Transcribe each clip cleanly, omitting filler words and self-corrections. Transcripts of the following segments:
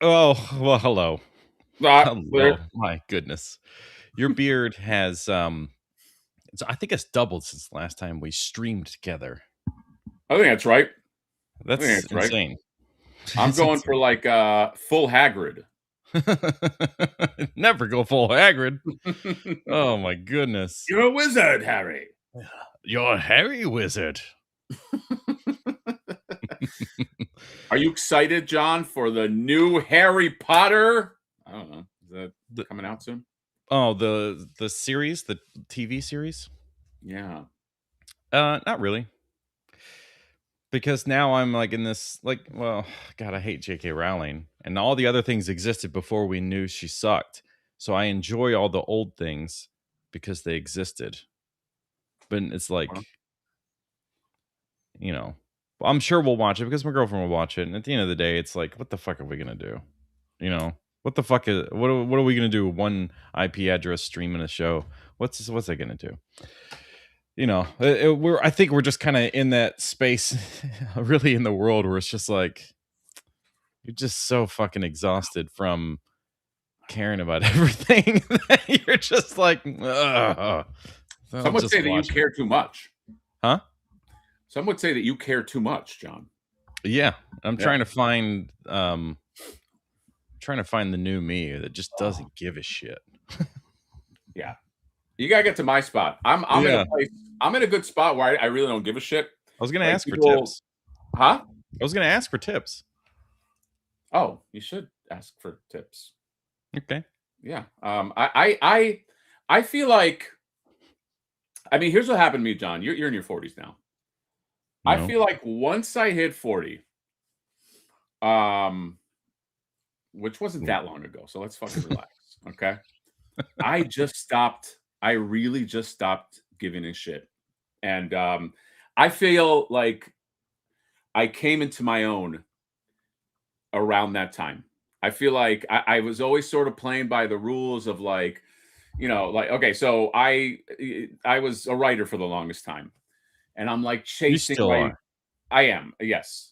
Oh, well, hello. We're- Hello. My goodness. Your beard has I think it's doubled since the last time we streamed together. I think that's right. I think That's that's right. insane. I'm It's going for insane. like full Hagrid. Never go full Hagrid. Oh my goodness. You're a wizard, Harry. You're a Harry wizard. Are you excited, John, for the new Harry Potter? I don't know. Is that coming out soon? Oh, the series, the TV series? Yeah. Not really. Because now I'm like in this well, God, I hate J.K. Rowling, and all the other things existed before we knew she sucked. So I enjoy all the old things because they existed. But it's like, you know, I'm sure we'll watch it because my girlfriend will watch it. And at the end of the day, it's like, what the fuck are we gonna do? You know, what the fuck is what are we gonna do? One IP address streaming a show? What's that gonna do? You know, I think we're just kind of in that space, really, in the world where it's just like you're just so fucking exhausted from caring about everything that you're just like, ugh. So Some would just say that you watch it. care too much. Huh? Some would say that you care too much, John. Yeah, I'm Yeah. trying to find the new me that just doesn't give a shit. Yeah. You gotta get to my spot. I'm in Yeah. a place. I'm in a good spot where I really don't give a shit. I was gonna Like ask for people, tips. huh? I was gonna ask for tips. Oh, you should ask for tips. Okay. Yeah. I feel like. I mean, here's what happened to me, John. You're in your 40s now. I No. feel like once I hit 40, um, which wasn't that long ago, so let's fucking relax, okay? I just stopped. I really just stopped giving a shit, and I feel like I came into my own around that time. I feel like I was always sort of playing by the rules of like, like okay, so I was a writer for the longest time, and I'm like You chasing still like are. I am, yes.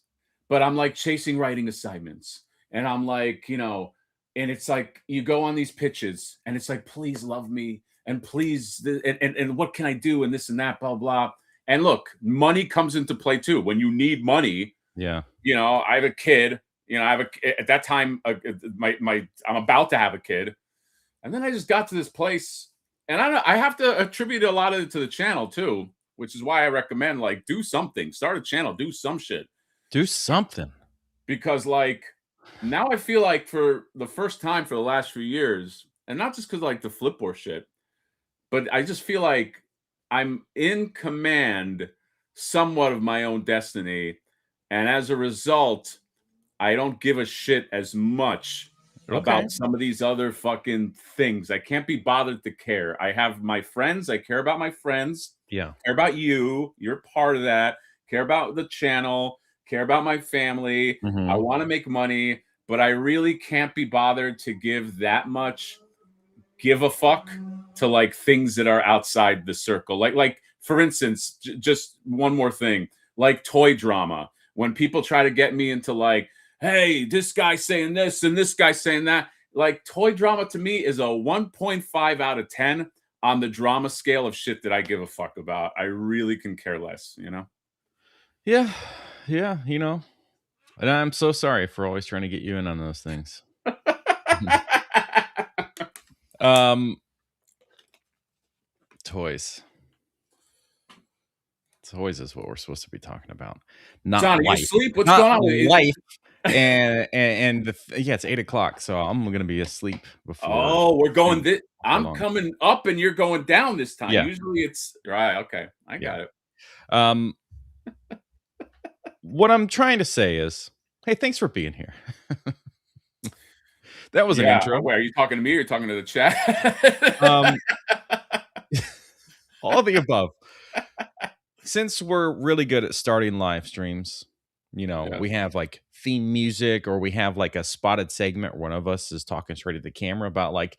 But I'm like chasing writing assignments. And I'm like, and it's like you go on these pitches and it's like, please love me and please, and what can I do and this and that, blah, blah. And look, money comes into play too. When you need money, Yeah. I have a kid, at that time, I'm about to have a kid. And then I just got to this place and I have to attribute a lot of it to the channel too, which is why I recommend like do something, start a channel, do some shit. Do something. Because like now I feel like for the first time for the last few years, and not just because like the Flipboard shit, but I just feel like I'm in command somewhat of my own destiny. And as a result, I don't give a shit as much Okay. about some of these other fucking things. I can't be bothered to care. I have my friends. I care about my friends. Yeah. Care about you. You're part of that. Care about the channel. Care about my family. I Mhm. want to make money, but I really can't be bothered to give that much give a fuck to like things that are outside the circle. Like for instance, just one more thing, like toy drama. When people try to get me into like, hey, this guy's saying this and this guy's saying that, like toy drama to me is a 1.5 out of 10 on the drama scale of shit that I give a fuck about. I really can care less. Yeah. Yeah, And I'm so sorry for always trying to get you in on those things. um Toys. Toys is what we're supposed to be talking about. Not John, are you life. asleep? What's Not going on? life. Yeah, it's 8:00, so I'm gonna be asleep before Oh, we're going too this. I'm long. coming up and you're going down this time. Yeah, Usually it's right. Okay. I yeah. got it. Um, what I'm trying to say is, hey, thanks for being here. That was an Yeah. intro. Wait, are you talking to me or you're talking to the chat? Um, all the above. Since we're really good at starting live streams, Yes. we have like theme music or we have like a spotted segment where one of us is talking straight at the camera about like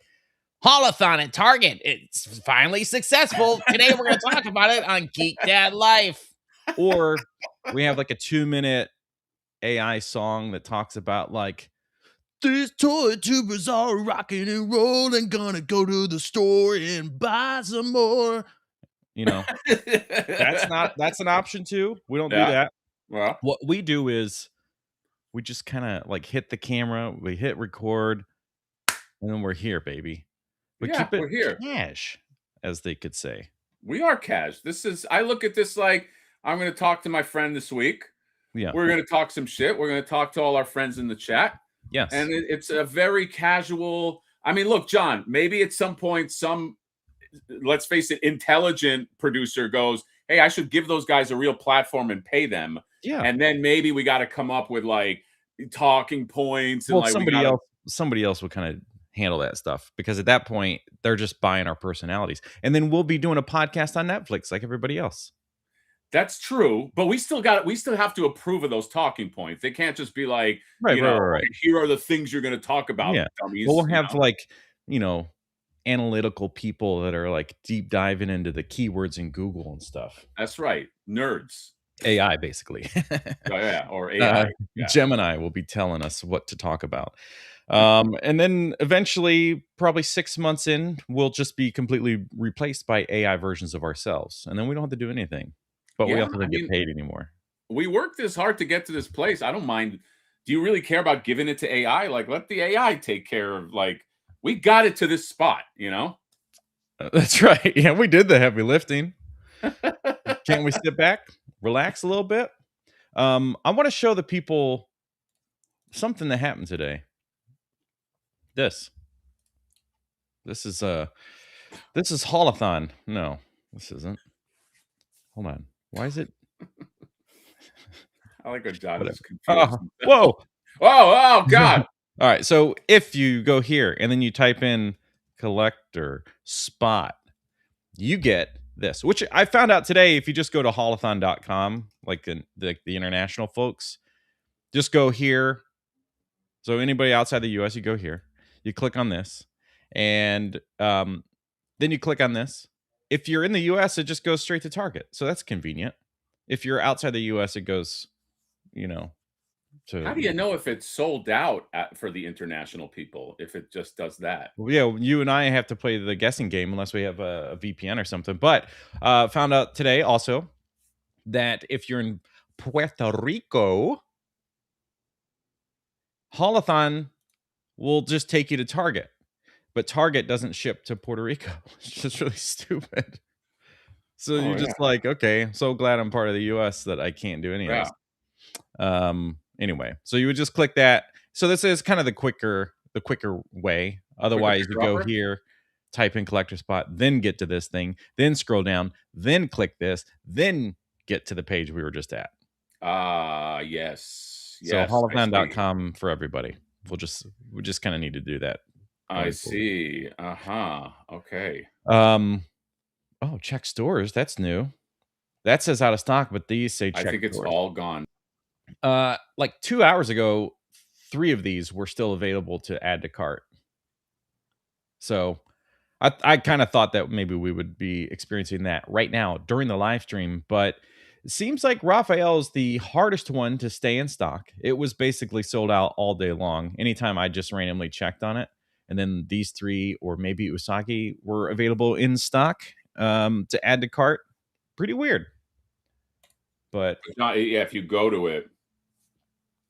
Haulathon at Target. It's finally successful. Today we're going to talk about it on Geek Dad Life. Or we have like a 2-minute AI song that talks about like These toy tubers are rocking and rolling, gonna go to the store and buy some more. You know, that's an option too. We don't do Yeah. that. Well, What we do is we just kind of like hit the camera, we hit record, and then we're here, baby. We yeah, keep it we're here. cash, as they could say. We are cash. I look at this like I'm going to talk to my friend this week. Yeah. We're going to talk some shit. We're going to talk to all our friends in the chat. Yes. And it's a very casual. I mean, look, John, maybe at some point, let's face it, intelligent producer goes, hey, I should give those guys a real platform and pay them. Yeah. And then maybe we got to come up with like talking points and Well, like somebody else would kind of handle that stuff, because at that point they're just buying our personalities, and then we'll be doing a podcast on Netflix like everybody else. That's true, but we still have to approve of those talking points. They can't just be like, Right. here are the things you're going to talk about, Yeah. dummies. Well, we'll have like, analytical people that are like deep diving into the keywords in Google and stuff. That's right. Nerds. AI, basically. Yeah, or AI. Yeah. Gemini will be telling us what to talk about. And then eventually, probably 6 months in, we'll just be completely replaced by AI versions of ourselves. And then we don't have to do anything, but we Yeah, also don't get paid anymore. We worked this hard to get to this place. I don't mind. Do you really care about giving it to AI? Like, let the AI take care of, like, we got it to this spot, That's right. Yeah, we did the heavy lifting. Can't we sit back, relax a little bit? I want to show the people something that happened today. This is Haulathon. No, this isn't. Hold on. Why is it? I like when John is confused. Whoa. Oh, God. All right. So if you go here and then you type in collector spot, you get this, which I found out today. If you just go to haulathon.com, like the international folks, just go here. So anybody outside the US, you go here, you click on this, and then you click on this. If you're in the US, it just goes straight to Target. So that's convenient. If you're outside the US, it goes, How do you know if it's sold out for the international people, if it just does that? Well, yeah, you and I have to play the guessing game unless we have a VPN or something. But found out today also that if you're in Puerto Rico, Haulathon will just take you to Target. But Target doesn't ship to Puerto Rico. It's just really stupid. So you're just like, okay, I'm so glad I'm part of the US that I can't do any of this. Anyway, so you would just click that. So this is kind of the quicker way. Otherwise, you go here, type in collector spot, then get to this thing, then scroll down, then click this, then get to the page we were just at. Yes. So haulathon.com for everybody. We just kind of need to do that. I see. Okay. Oh, check stores. That's new. That says out of stock, but these say check. I think it's all gone. Like 2 hours ago, 3 of these were still available to add to cart. So I kind of thought that maybe we would be experiencing that right now during the live stream, but it seems like Raphael is the hardest one to stay in stock. It was basically sold out all day long. Anytime I just randomly checked on it, and then these 3 or maybe Usagi were available in stock to add to cart. Pretty weird. But if you go to it.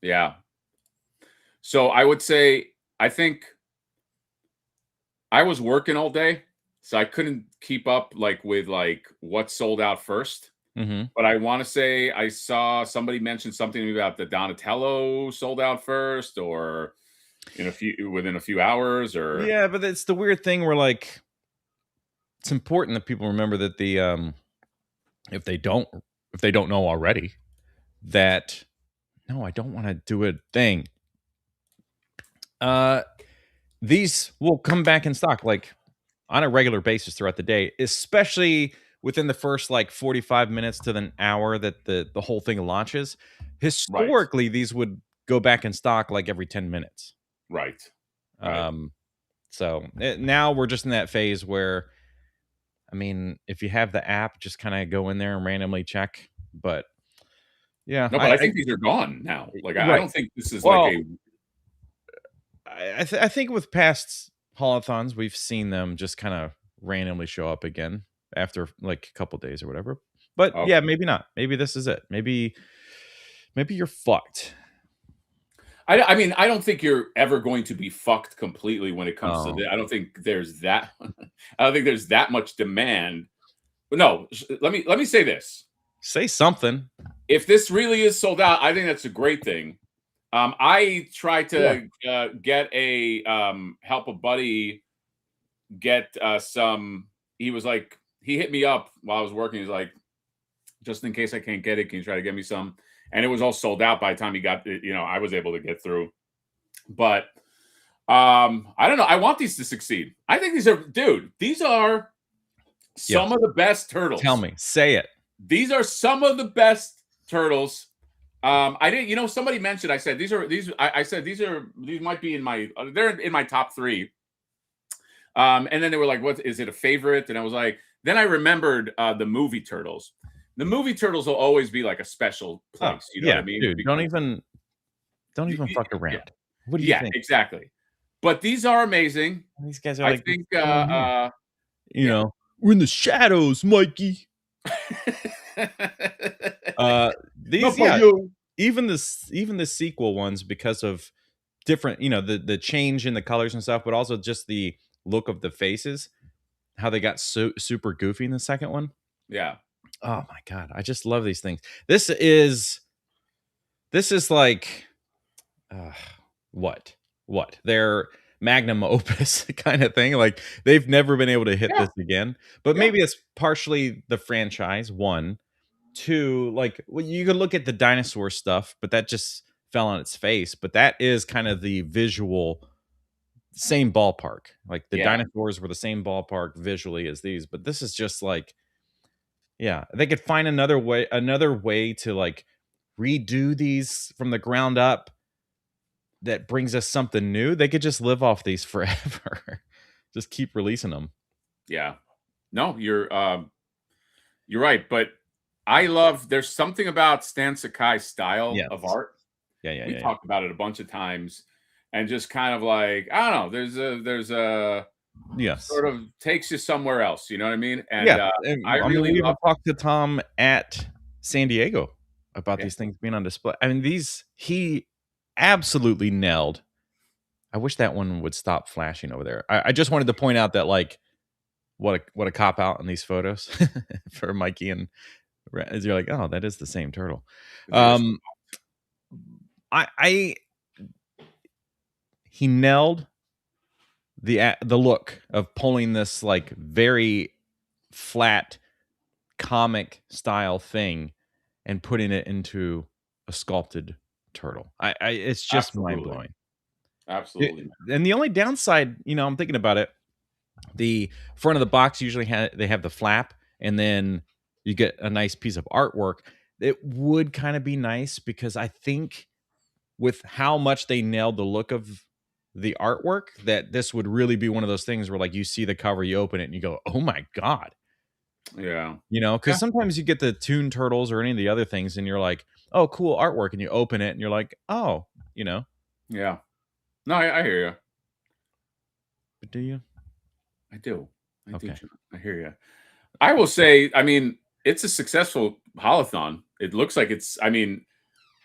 Yeah. So I would say, I think I was working all day, so I couldn't keep up with what sold out first. Mm-hmm. But I want to say I saw somebody mention something about the Donatello sold out first, or within a few hours, or yeah. But it's the weird thing where it's important that people remember that if they don't know already, that no, I don't want to do a thing. These will come back in stock on a regular basis throughout the day, especially within the first 45 minutes to an hour that the whole thing launches. Historically, these would go back in stock every 10 minutes. Right. So now we're just in that phase where, I mean, if you have the app, just kind of go in there and randomly check. But yeah, no, but I think these are gone now. I don't think this is I think with past haulathons, we've seen them just kind of randomly show up again after like a couple days or whatever. But Okay. yeah, maybe not. Maybe this is it. Maybe you're fucked. I mean, I don't think you're ever going to be fucked completely when it comes to Oh, the I don't think there's that I don't think there's that much demand. But no, let me say this. say something. If this really is sold out, I think that's a great thing. I tried Yeah. to get a help a buddy get some. He was like, he hit me up while I was working. He's like, just in case I can't get it, can you try to get me some? And it was all sold out by the time he got it. I was able to get through. But I don't know. I want these to succeed. I think these are Yes. some of the best turtles. Tell me. Say it. These are some of the best turtles. I didn't, somebody mentioned, I said, I said, these might be they're in my top 3. And then they were like, what, is it a favorite? And I was like, then I remembered the movie Turtles. The movie Turtles will always be like a special place. You know what I mean? Dude, don't even fuck Yeah, around. What do you think? exactly. But these are amazing. These guys are I like, think, you yeah. know, we're in the shadows, Mikey. These, yeah, even the sequel ones, because of different, the change in the colors and stuff, but also just the look of the faces, how they got so super goofy in the second one. Yeah. Oh my god, I just love these things. This is like what their magnum opus kind of thing. Like, they've never been able to hit this again. But maybe it's partially the franchise. 1, 2, like, well, you could look at the dinosaur stuff, but that just fell on its face. But that is kind of the visual same ballpark. Like, the dinosaurs were the same ballpark visually as these, but this is just like, yeah, they could find another way to like redo these from the ground up that brings us something new. They could just live off these forever. Just keep releasing them. Yeah. No, you're right. But there's something about Stan Sakai's style of art. Yeah. We talked about it a bunch of times, and just kind of like, I don't know, there's a sort of takes you somewhere else. You know what I mean? And I really we even talked to Tom at San Diego about these things being on display. I mean, he absolutely nailed. I wish that one would stop flashing over there. I just wanted to point out that, like, what a cop out in these photos for Mikey, and as you're like, oh, that is the same turtle. He nailed the look of pulling this like very flat comic style thing and putting it into a sculpted turtle. It's just mind blowing. Absolutely. And the only downside, I'm thinking about it, the front of the box usually they have the flap, and then you get a nice piece of artwork. It would kind of be nice, because I think with how much they nailed the look of the artwork, that this would really be one of those things where, like, you see the cover, you open it, and you go, oh my god. Yeah. Because sometimes you get the Toon Turtles or any of the other things, and you're like, oh, cool artwork, and you open it, and you're like, oh, Yeah. No, I hear you. But do you? I do. Okay. I hear you. I will say, I mean, it's a successful haulathon. It looks like it's, I mean,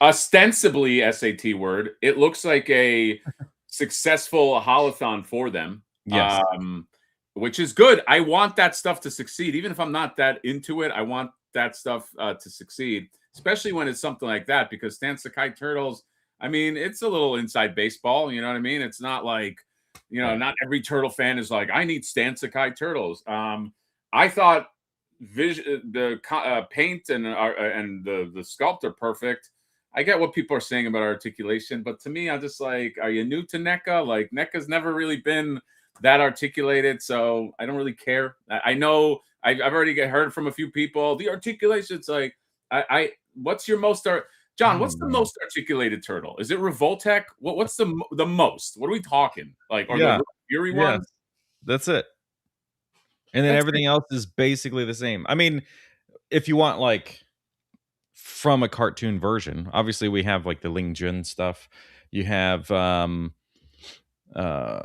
ostensibly SAT word. It looks like a successful haulathon for them. Yes. Which is good. I want that stuff to succeed. Even if I'm not that into it, I want that stuff to succeed, especially when it's something like that, because Stan Sakai Turtles, I mean, it's a little inside baseball. You know what I mean? It's not like, not every turtle fan is like, I need Stan Sakai Turtles. I thought the paint and the sculpt are perfect. I get what people are saying about articulation, but to me, I'm just like, are you new to NECA? Like, NECA's never really been that articulated, so I don't really care. I know I've already heard from a few people, the articulation's like, what's your most John, what's the most articulated turtle? Is it Revoltech? What's the most? What are we talking? Like, or the Fury ones? That's it. And then everything else is basically the same. I mean, if you want, like, from a cartoon version, obviously we have like the Ling Jun stuff. You have uh,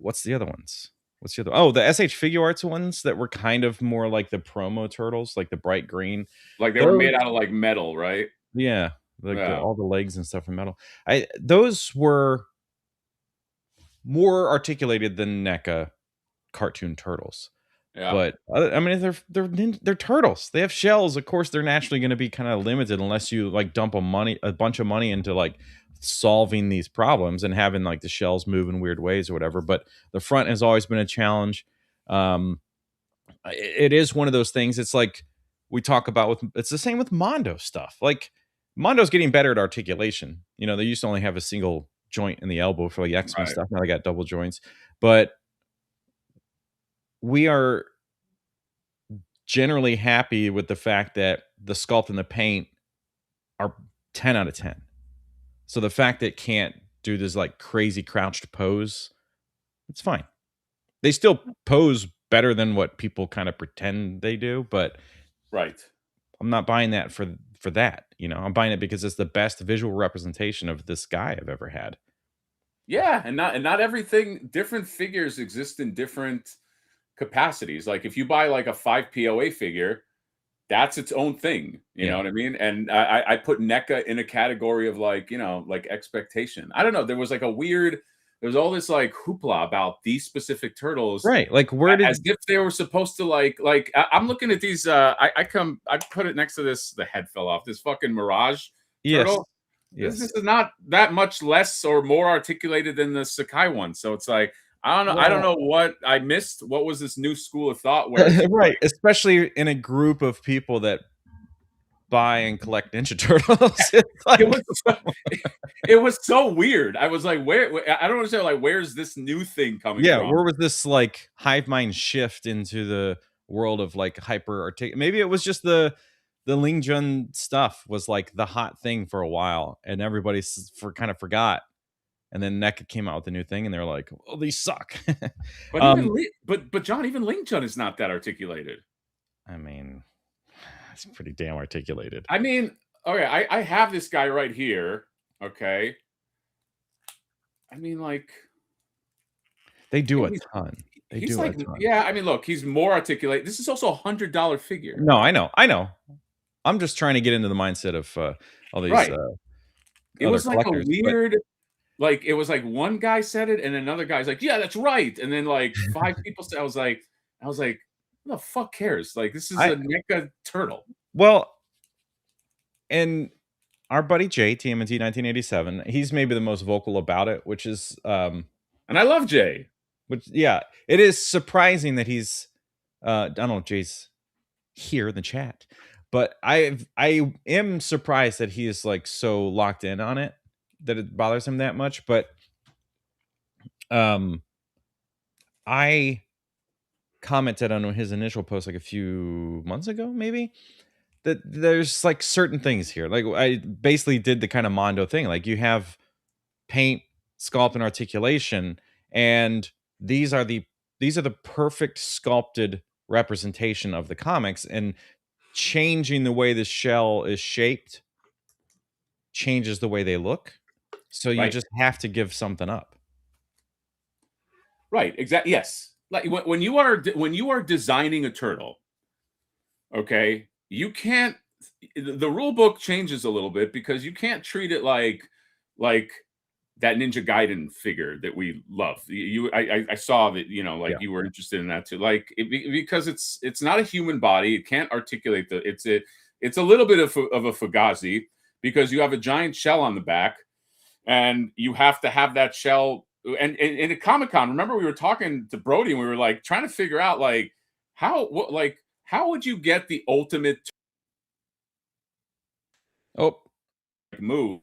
what's the other ones? What's the other? Oh, the SH Figure Arts ones that were kind of more like the promo turtles, like the bright green. Like they were Those, made out of like metal, right? yeah, like Yeah. all the legs and stuff are metal. Those were more articulated than NECA cartoon turtles. Yeah. But I mean, they're turtles. They have shells. Of course, they're naturally going to be kind of limited unless you like dump a bunch of money into like solving these problems and having like the shells move in weird ways or whatever. But the front has always been a challenge. It is one of those things. It's like we talk about with. It's the same with Mondo stuff. Like Mondo's getting better at articulation. You know, they used to only have a single joint in the elbow for like X-Men Right. stuff. Now they got double joints, but we are generally happy with the fact that the sculpt and the paint are 10 out of 10. So the fact that it can't do this like crazy crouched pose, it's fine. They still pose better than what people kind of pretend they do, but Right. I'm not buying that for that. You know, I'm buying it because it's the best visual representation of this guy I've ever had. Yeah, and not everything. Different figures exist in different capacities. Like if you buy like a 5 POA figure, that's its own thing. You know Yeah. what I mean? And I put NECA in a category of like, you know, like expectation. I don't know. There was like a weird, there was all this like hoopla about these specific turtles Right. Like where as did if they were supposed to I'm looking at these I put it next to this, the head fell off, this fucking Mirage Yes. turtle. This Yes. is not that much less or more articulated than the Sakai one. So it's like I don't Well, know what I missed. What was this new school of thought where it's right, especially in a group of people that buy and collect Ninja Turtles. It's it like was so, it was so weird. I was like, I don't understand. Like, where's this new thing coming yeah, from? where was this like hive mind shift into the world of like hyper artic? Maybe it was just the Ling Jun stuff was like the hot thing for a while, and everybody kind of forgot. And then NECA came out with a new thing, and they're like, "Oh, these suck." But um, but John, even Ling Chun is not that articulated. I mean, it's pretty damn articulated. I mean, okay, I have this guy right here. Okay, I mean, like, They do and a ton. They he's do a like, ton. yeah. I mean, look, he's more articulate. This is also $100 figure, No, I know. I'm just trying to get into the mindset of all these right? It other was like a collectors, but weird, like it was like one guy said it, and another guy's like, yeah, that's right, and then like five people said, I was like, who the fuck cares? Like, this is I a NECA turtle, well, and our buddy Jay TMNT 1987, he's maybe the most vocal about it, which is and I love Jay. which yeah, it is surprising that he's I don't know if Jay's here in the chat, but I am surprised that he is like so locked in on it that it bothers him that much. But um I commented on his initial post like a few months ago, maybe, that there's like certain things here. Like I basically did the kind of Mondo thing. Like you have paint, sculpt, and articulation, and these are the perfect sculpted representation of the comics. And changing the way the shell is shaped changes the way they look. So you Right, just have to give something up. right, exactly. Yes, like when you are designing a turtle, okay, you can't. The rule book changes a little bit because you can't treat it like that Ninja Gaiden figure that we love. I saw that, you know, like Yeah. you were interested in that too. Like because it's not a human body. It can't articulate it's a little bit of a fugazi because you have a giant shell on the back and you have to have that shell. And at Comic Con, remember we were talking to Brody and we were like trying to figure out like how would you get the ultimate Oh, move?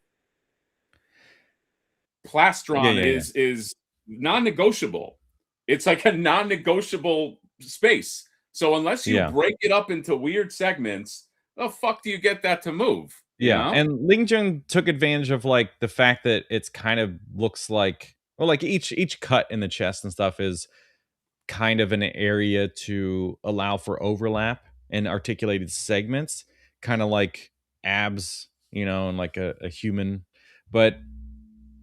yeah, Plastron yeah, yeah. is non-negotiable. It's like a non-negotiable space. So unless you Yeah. break it up into weird segments, the fuck do you get that to move? You Yeah, know? and Ling Jun took advantage of, like, the fact that it's kind of looks like well, like, each cut in the chest and stuff is kind of an area to allow for overlap and articulated segments, kinda like abs, you know, and like a human. But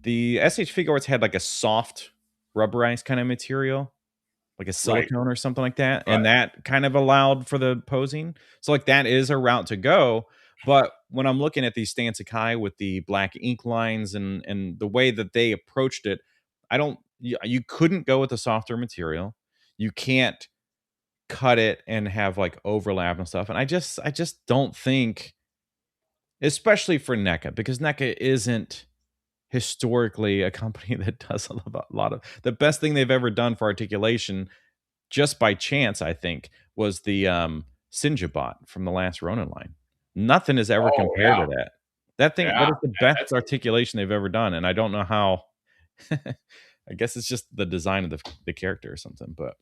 the SH Figuarts had, like, a soft rubberized kind of material, like a silicone or something like that, Right. and that kind of allowed for the posing. So like that is a route to go. But when I'm looking at these Stan Sakai with the black ink lines and the way that they approached it, I don't. You couldn't go with a softer material. You can't cut it and have like overlap and stuff. And I just don't think, especially for NECA, because NECA isn't historically a company that does a lot of the best thing they've ever done for articulation, just by chance, I think, was the Sinjabot from the last Ronin line. Nothing has ever Oh compared yeah, to that. That thing, that yeah. is the best That's articulation they've ever done, and I don't know how. I guess it's just the design of the character or something, but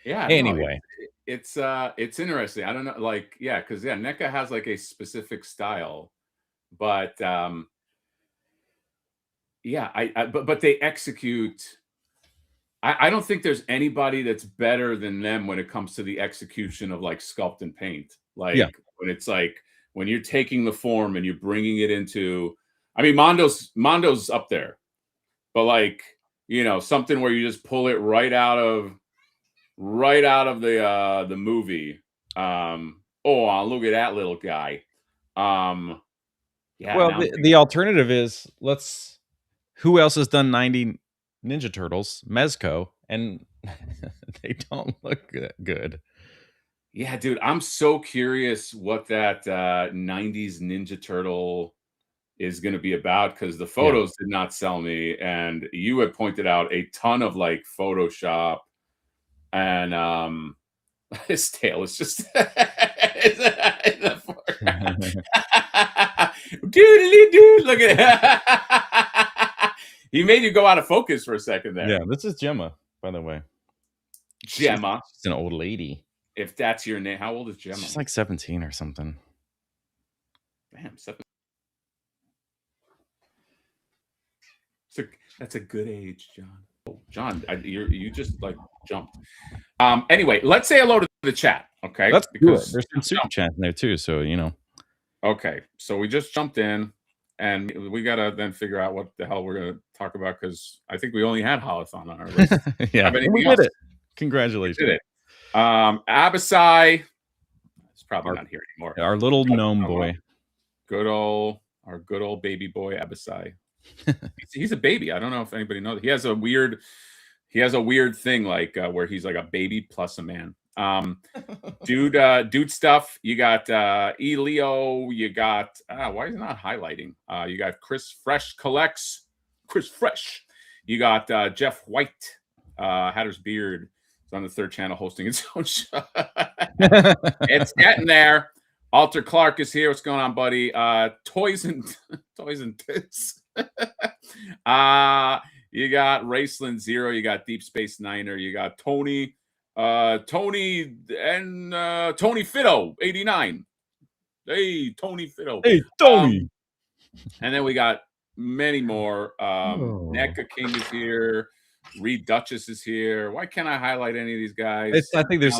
yeah. No, anyway. it's interesting. I don't know, like because NECA has like a specific style, but but they execute. I don't think there's anybody that's better than them when it comes to the execution of like sculpt and paint. Like Yeah. when it's like when you're taking the form and you're bringing it into. I mean, Mondo's up there, but like something where you just pull it right out of the movie. Oh, look at that little guy. Yeah. Well, Now I'm the alternative is who else has done 90 Ninja Turtles? Mezco, and they don't look good. Yeah, dude, I'm so curious what that 90s Ninja Turtle is going to be about, because the photos did not sell me, and you had pointed out a ton of like Photoshop, and his tail is just dude, look at it. He made you go out of focus for a second there. Yeah, this is Gemma, by the way. Gemma. She's an old lady. If that's your name. How old is Gemma? She's like 17 or something. Damn, 7. That's a good age, John. Oh, John, you just like jumped. Anyway, let's say hello to the chat, okay? Let's do it. There's some super chat in there too, so Okay, so we just jumped in, and we gotta then figure out what the hell we're gonna talk about, because I think we only had Haulathon on our list. Yeah, we did it. Congratulations. We did it. Abasai is probably not here anymore. Our little gnome boy. Our good old baby boy Abasai. He's a baby. I don't know if anybody knows. He has a weird thing, like where he's like a baby plus a man. Dude stuff. You got Elio. You got why is it not highlighting? You got Chris Fresh collects. Chris Fresh. You got Jeff White. Hatter's Beard is on the third channel hosting its own show. It's getting there. Alter Clark is here. What's going on, buddy? Toys and Tits. You got Raceland Zero. You got Deep Space Niner. You got Tony Fitto 89. Hey, Tony Fitto. Hey, Tony. And then we got many more. NECA King is here. Reed Duchess is here. Why can't I highlight any of these guys? I think there's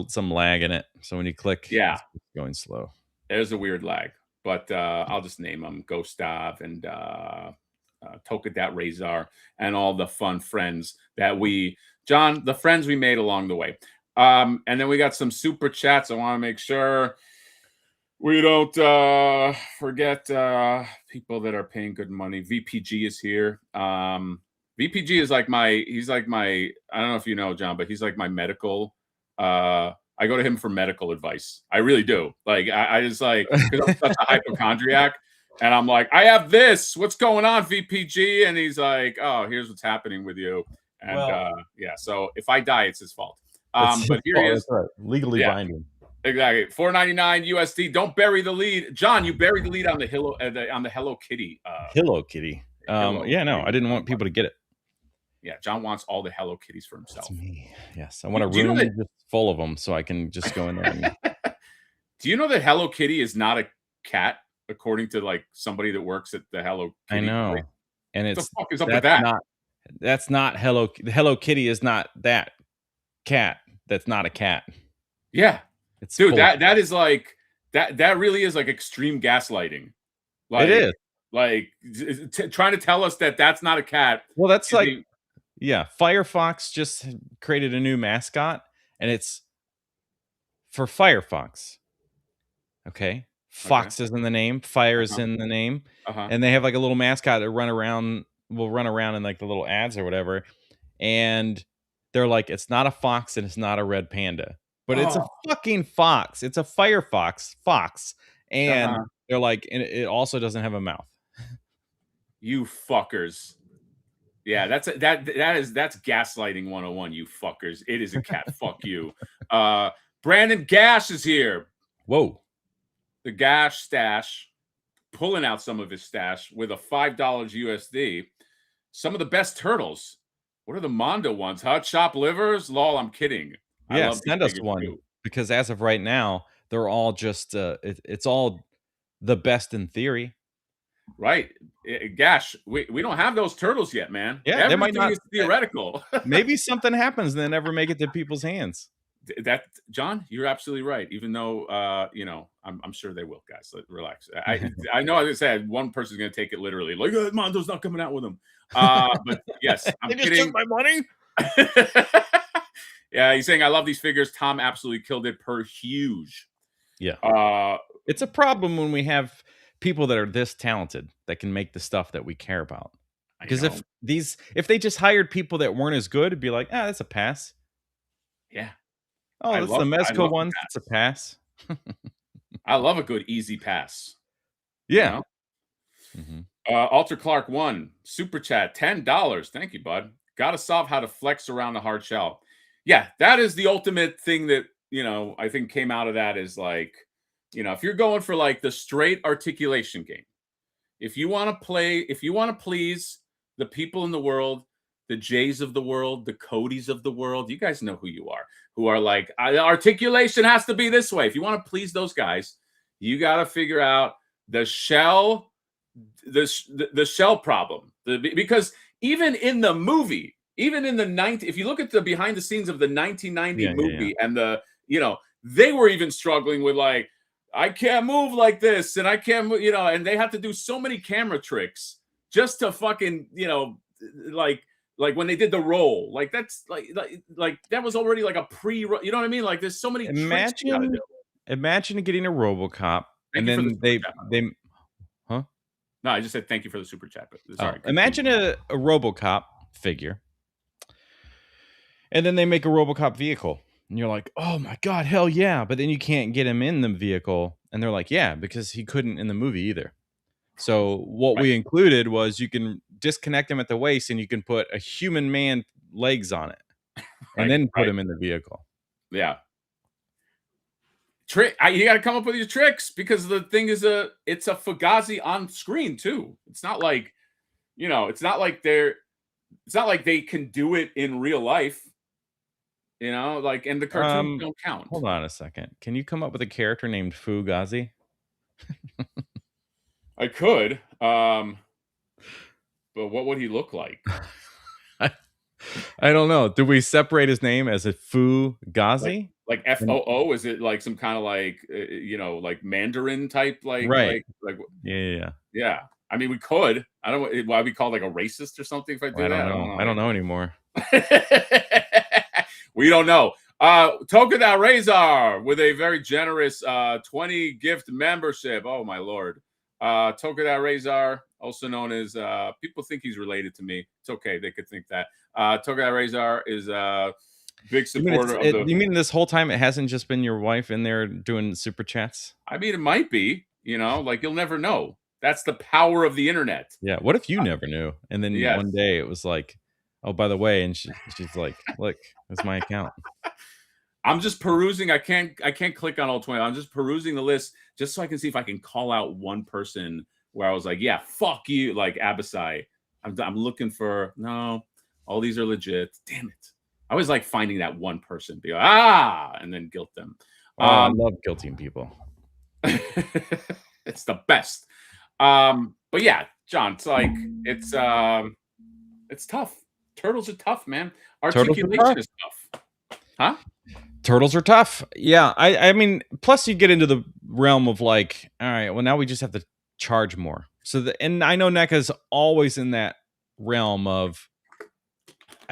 some lag in it. So when you click, it's going slow. There's a weird lag, but I'll just name them: Gustav and Tokadat Razor, and all the fun friends that the friends we made along the way. And then we got some super chats. I want to make sure we don't forget people that are paying good money. VPG is here. VPG is like my, I don't know if you know, John, but he's like my medical. I go to him for medical advice. I really do. Like, I just like, because I'm such a hypochondriac. And I'm like, I have this. What's going on, VPG? And he's like, oh, here's what's happening with you. And so if I die, it's his fault. But here he is. Right. Legally binding. Exactly. $4.99 USD. Don't bury the lead. John, you buried the lead on the Hello Kitty. Hello Kitty. No, I didn't want people to get it. Yeah, John wants all the Hello Kitties for himself. That's me. Yes, I want a room just full of them so I can just go in there. Do you know that Hello Kitty is not a cat, according to like somebody that works at the Hello Kitty? I know. Place? And what the fuck is up with that? That's not Hello Kitty is not that cat. That's not a cat. Yeah. Dude, that is like that really is like extreme gaslighting. Like, it is. Like trying to tell us that that's not a cat. Well, that's like Yeah, Firefox just created a new mascot, and it's for Firefox. Okay, Okay. Fox is in the name, fire is Uh-huh. in the name, Uh-huh. and they have like a little mascot that will run around in like the little ads or whatever, and they're like, it's not a fox and it's not a red panda, but it's a Oh, fucking fox. It's a Firefox fox, and uh-huh. they're like, and it also doesn't have a mouth. You fuckers. Yeah, that's gaslighting 101, you fuckers. It is a cat. Fuck you. Uh Brandon Gash is here. Whoa. The Gash stash, pulling out some of his stash with a $5 USD. Some of the best turtles. What are the Mondo ones? Hot shop livers? Lol, I'm kidding. I Yeah, love these send us figures one too. because as of right now, they're all just it's all the best in theory. Right. Gash, we don't have those turtles yet, man. Yeah, they might Everything not. is theoretical. Maybe something happens and they never make it to people's hands. That John, you're absolutely right. Even though I'm sure they will, guys. Relax. I know I said one person's gonna take it literally, like Mondo's not coming out with them. But yes, They I'm just took kidding. my money. Yeah, he's saying I love these figures. Tom absolutely killed it per huge. Yeah, Uh it's a problem when we have people that are this talented that can make the stuff that we care about. I Because know. if they just hired people that weren't as good, it'd be like, that's a pass. Yeah. Oh, that's the I Mezco love the ones. It's a pass. pass. I love a good easy pass, you Yeah. know? Mhm. Alter Clark 1, super chat, $10. Thank you, bud. Gotta solve how to flex around the hard shell. Yeah, that is the ultimate thing that, I think came out of that is like, if you're going for like the straight articulation game, if you want to play, if you want to please the people in the world, the Jays of the world, the Codys of the world, you guys know who you are, who are like, articulation has to be this way. If you want to please those guys, you got to figure out the shell the shell problem because even in the movie, even in the 90, if you look at the behind the scenes of the 1990 Yeah, yeah, yeah. movie and they were even struggling with like, I can't move like this and I can't move, and they have to do so many camera tricks just to fucking like when they did the roll, like that's like that was already like a you know what I mean, like there's so many tricks you got to do. Imagine getting a RoboCop Thank and you for the then super chat. they huh? No, I just said thank you for the super chat, but Oh, sorry, continue. imagine a RoboCop figure, and then they make a RoboCop vehicle, and you're like, "Oh my god, hell yeah!" But then you can't get him in the vehicle, and they're like, "Yeah, because he couldn't in the movie either." So what Right, we included was you can disconnect him at the waist, and you can put a human man legs on it, and right, then put right. him in the vehicle. Yeah. You got to come up with your tricks because the thing is it's a Fugazi on screen too. It's not like, it's not like they can do it in real life, like, and the cartoons don't count. Hold on a second. Can you come up with a character named Fugazi? I could, but what would he look like? I don't know. Do we separate his name as a Like Fugazi? like And FOO? Is it like some kind of like like Mandarin type right. like Yeah, yeah, yeah. yeah. I mean, we could. I don't know why we called like a racist or something if I Well, I do don't that. I know. I don't know anymore. don't know. We don't know. Tokuda Razor with a very generous 20 gift membership. Oh my lord. Tokuda Razor, also known as people think he's related to me. It's okay, they could think that. Tokuda Razor is a big supporter of the You mean this whole time it hasn't just been your wife in there doing super chats? I mean, it might be, like you'll never know. That's the power of the internet. Yeah. What if you never knew? And then Yes. one day it was like, oh, by the way, and she's like, look, that's my account. I'm just perusing. I can't click on all 20. I'm just perusing the list just so I can see if I can call out one person where I was like, yeah, fuck you, like Abasai. I'm looking for no, all these are legit. Damn it. I always like finding that one person, be like, and then guilt them. Oh, I Um, love guilting people. it's the best. But yeah, John, it's like it's tough. Turtles are tough, man. Turtles are Articulation tough. is tough. Huh? Turtles are tough. Yeah. I mean, plus you get into the realm of like, all right, well, now we just have to charge more. And I know NECA's always in that realm of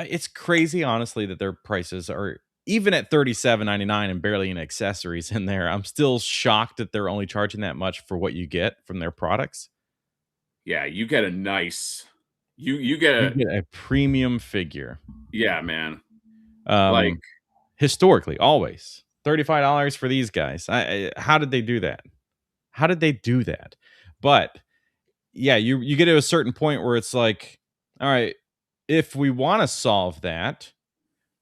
It's crazy, honestly, that their prices are even at $37.99 and barely any accessories in there. I'm still shocked that they're only charging that much for what you get from their products. Yeah, you get a nice you get You a get a premium figure. yeah, man. Like, Um, Historically, always $35 for these guys. How did they do that? How did they do that? But yeah, you get to a certain point where it's like, all right, if we want to solve that,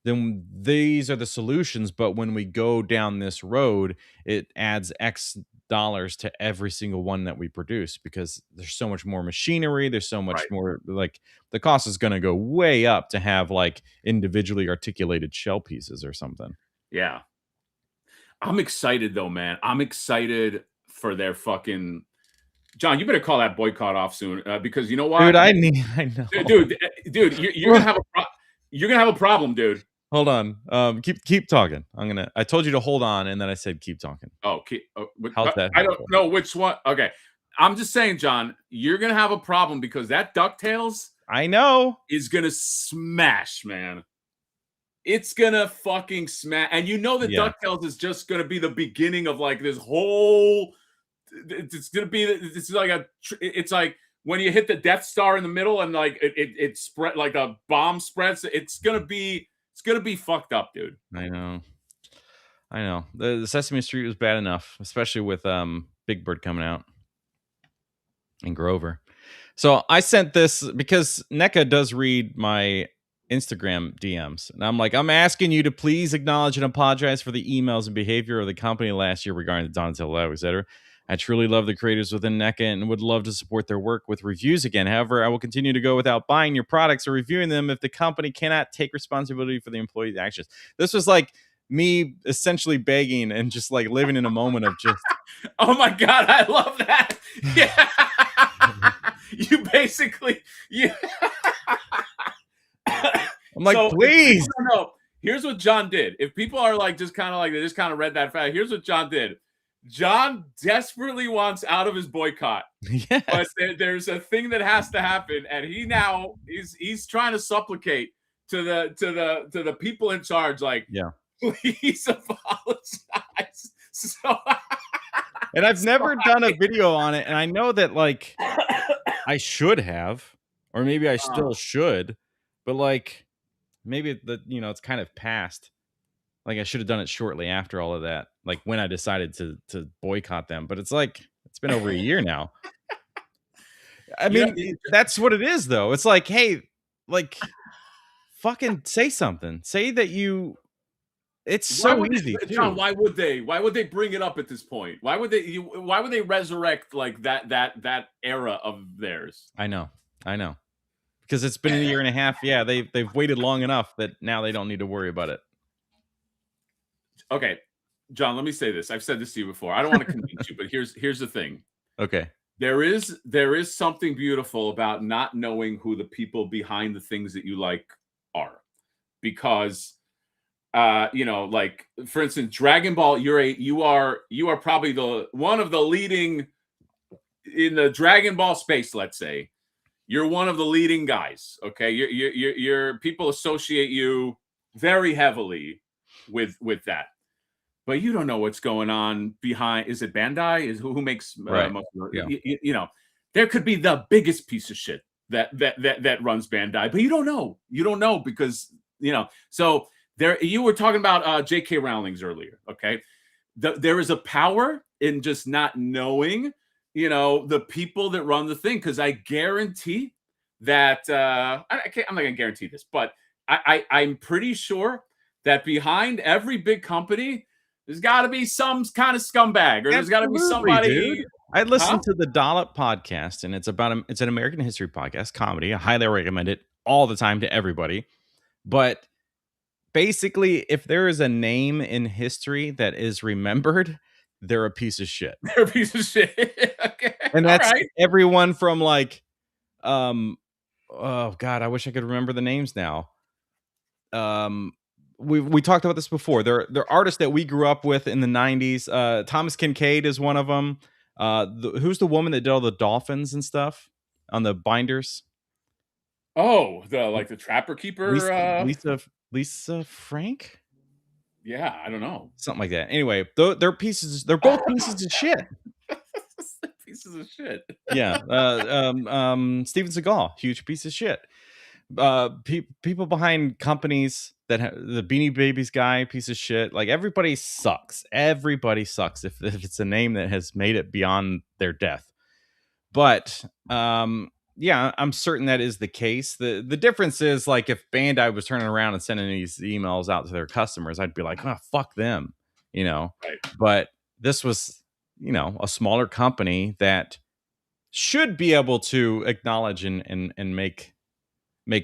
then these are the solutions. But when we go down this road, it adds X dollars to every single one that we produce because there's so much more machinery. There's so much right. more, like, the cost is going to go way up to have like individually articulated shell pieces or something. Yeah. I'm excited though, man. I'm excited for their fucking John, you better call that boycott off soon because you know Dude, why? I know. Dude, you're gonna have you're gonna have a problem, dude. Hold on. Keep talking. I told you to hold on, and then I said keep talking. Oh, How's that I don't helpful? know which one. Okay, I'm just saying, John, you're gonna have a problem because that Ducktales I know. is gonna smash, man. It's gonna fucking smash, and you know that Yeah. Ducktales is just gonna be the beginning of like this whole. It's gonna be. It's like a. It's like when you hit the Death Star in the middle and like it spread like a bomb spreads. It's gonna be. It's gonna be fucked up, dude. I know. I know. The Sesame Street was bad enough, especially with Big Bird coming out and Grover. So I sent this because NECA does read my Instagram DMs. And I'm like, I'm asking you to please acknowledge and apologize for the emails and behavior of the company last year regarding the Donatello Lab, etc. I truly love the creators within NECA and would love to support their work with reviews again. However, I will continue to go without buying your products or reviewing them if the company cannot take responsibility for the employee's actions. This was like me essentially begging and just like living in a moment of just oh my god, I love that. Yeah. You basically you I'm like, so please. no, here's what John did. If people are like just kind of like they just kind of read that fact, here's what John did. John desperately wants out of his boycott. Yes. But there's a thing that has to happen, and he now he's trying to supplicate to the people in charge, like, Yeah. please apologize. So, and I've never done a video on it, and I know that like I should have, or maybe I still should, but like maybe it's kind of past. Like I should have done it shortly after all of that, like when I decided to boycott them. But it's like it's been over a year now. I mean, that's what it is, though. It's like, hey, like, fucking say something. Say that you. It's so easy, John. Why would they? Why would they bring it up at this point? Why would they? Why would they resurrect like that era of theirs? I know, because it's been a year and a half. Yeah, they've waited long enough that now they don't need to worry about it. Okay, John. Let me say this. I've said this to you before. I don't want to convince you, but here's the thing. Okay. There is something beautiful about not knowing who the people behind the things that you like are, because like for instance, Dragon Ball, you are probably the one of the leading in the Dragon Ball space. Let's say you're one of the leading guys. Okay, your people associate you very heavily with that. But you don't know what's going on behind. Is it Bandai? Is who makes right? Yeah. There could be the biggest piece of shit that runs Bandai, but you don't know. You don't know because So there, you were talking about J.K. Rowling's earlier. Okay, there is a power in just not knowing. The people that run the thing, because I guarantee that I'm not going to guarantee this, but I'm pretty sure that behind every big company, there's got to be some kind of scumbag, or there's got to be somebody. Dude. I listened to the Dollop podcast, and it's an American history podcast, comedy. I highly recommend it all the time to everybody. But basically, if there is a name in history that is remembered, they're a piece of shit. They're a piece of shit. Okay. And that's everyone from like, oh God, I wish I could remember the names now. We talked about this before. They're artists that we grew up with in the 90s. Thomas Kincaid is one of them. Who's the woman that did all the dolphins and stuff on the binders? Oh, the Trapper Keeper. Lisa Frank, Yeah, I don't know. something like that. Anyway, they're pieces. They're both pieces of shit. Pieces of shit. Yeah. Steven Seagal, huge piece of shit. People behind companies that the Beanie Babies guy, piece of shit. Like everybody sucks. Everybody sucks if it's a name that has made it beyond their death. But yeah, I'm certain that is the case. The difference is, like, if Bandai was turning around and sending these emails out to their customers, I'd be like, oh, fuck them, you know. Right. But this was, a smaller company that should be able to acknowledge and make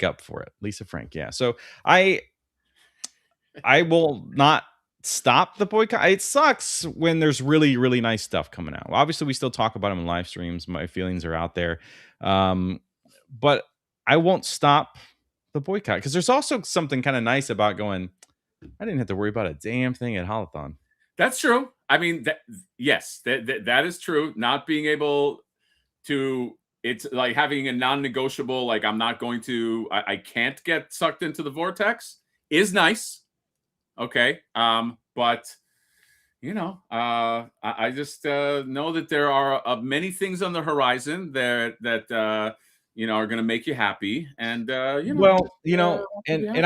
up for it. Lisa Frank, yeah. So I will not stop the boycott. It sucks when there's really, really nice stuff coming out. Obviously, we still talk about them in live streams. My feelings are out there. But I won't stop the boycott, because there's also something kind of nice about going, I didn't have to worry about a damn thing at Haulathon. That's true. I mean, yes, that is true. Not being able to, it's like having a non-negotiable, like I'm not going to, I can't get sucked into the vortex, is nice. Okay. But I just know that there are many things on the horizon that are going to make you happy, and and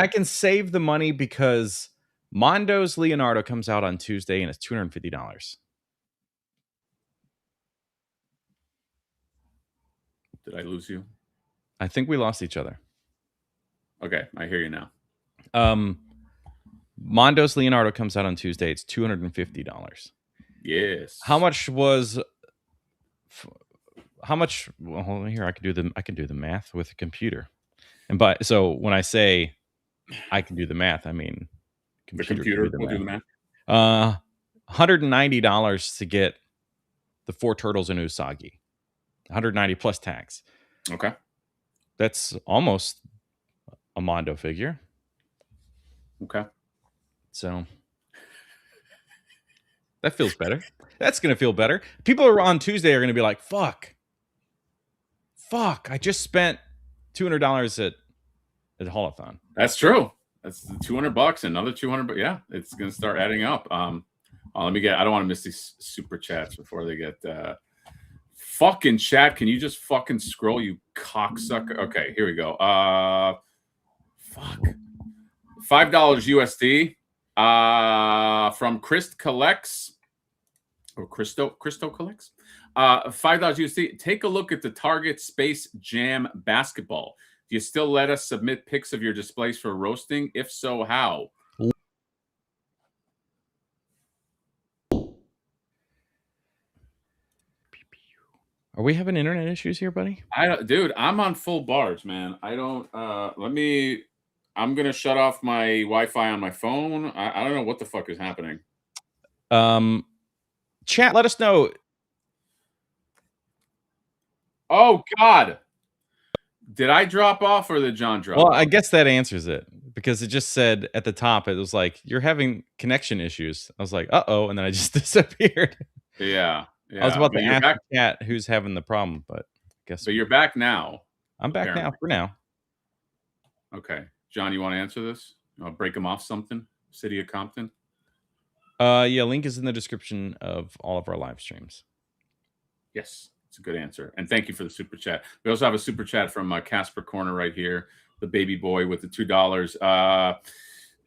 I can save the money because Mondo's Leonardo comes out on Tuesday and it's $250. Did I lose you? I think we lost each other. Okay, I hear you now. Mondo's Leonardo comes out on Tuesday. It's $250. Yes. How much? Well, here I can do the math with a computer. So when I say I can do the math, I mean the computer will do the math. $190 to get the 4 turtles in Usagi. $190 plus tax. Okay. That's almost a Mondo figure. Okay. So that feels better. That's going to feel better. People are on Tuesday are going to be like, fuck, I just spent $200 at Haulathon. That's true. That's $200, another 200, but yeah, it's going to start adding up. I don't want to miss these super chats before they get fucking chat. Can you just fucking scroll, you cocksucker? Okay, here we go. Fuck. $5 USD from Christ Collects, or Christo Collects. $5 USD. Take a look at the Target Space Jam basketball. Do you still let us submit pics of your displays for roasting? If so, how? Are we having internet issues here, buddy? Dude, I'm on full bars, man. I don't. I'm gonna shut off my Wi-Fi on my phone. I don't know what the fuck is happening. Chat, let us know. Oh God. Did I drop off or did John drop off? I guess that answers it, because it just said at the top, it was like, you're having connection issues. I was like, uh-oh, and then I just disappeared. Yeah. I was about to ask the chat who's having the problem, but guess. But you're back now. I'm back now for now. Okay. John, you want to answer this? You want to break them off something? City of Compton? Yeah, link is in the description of all of our live streams. Yes. It's a good answer. And thank you for the super chat. We also have a super chat from Casper Corner right here, the baby boy with the $2.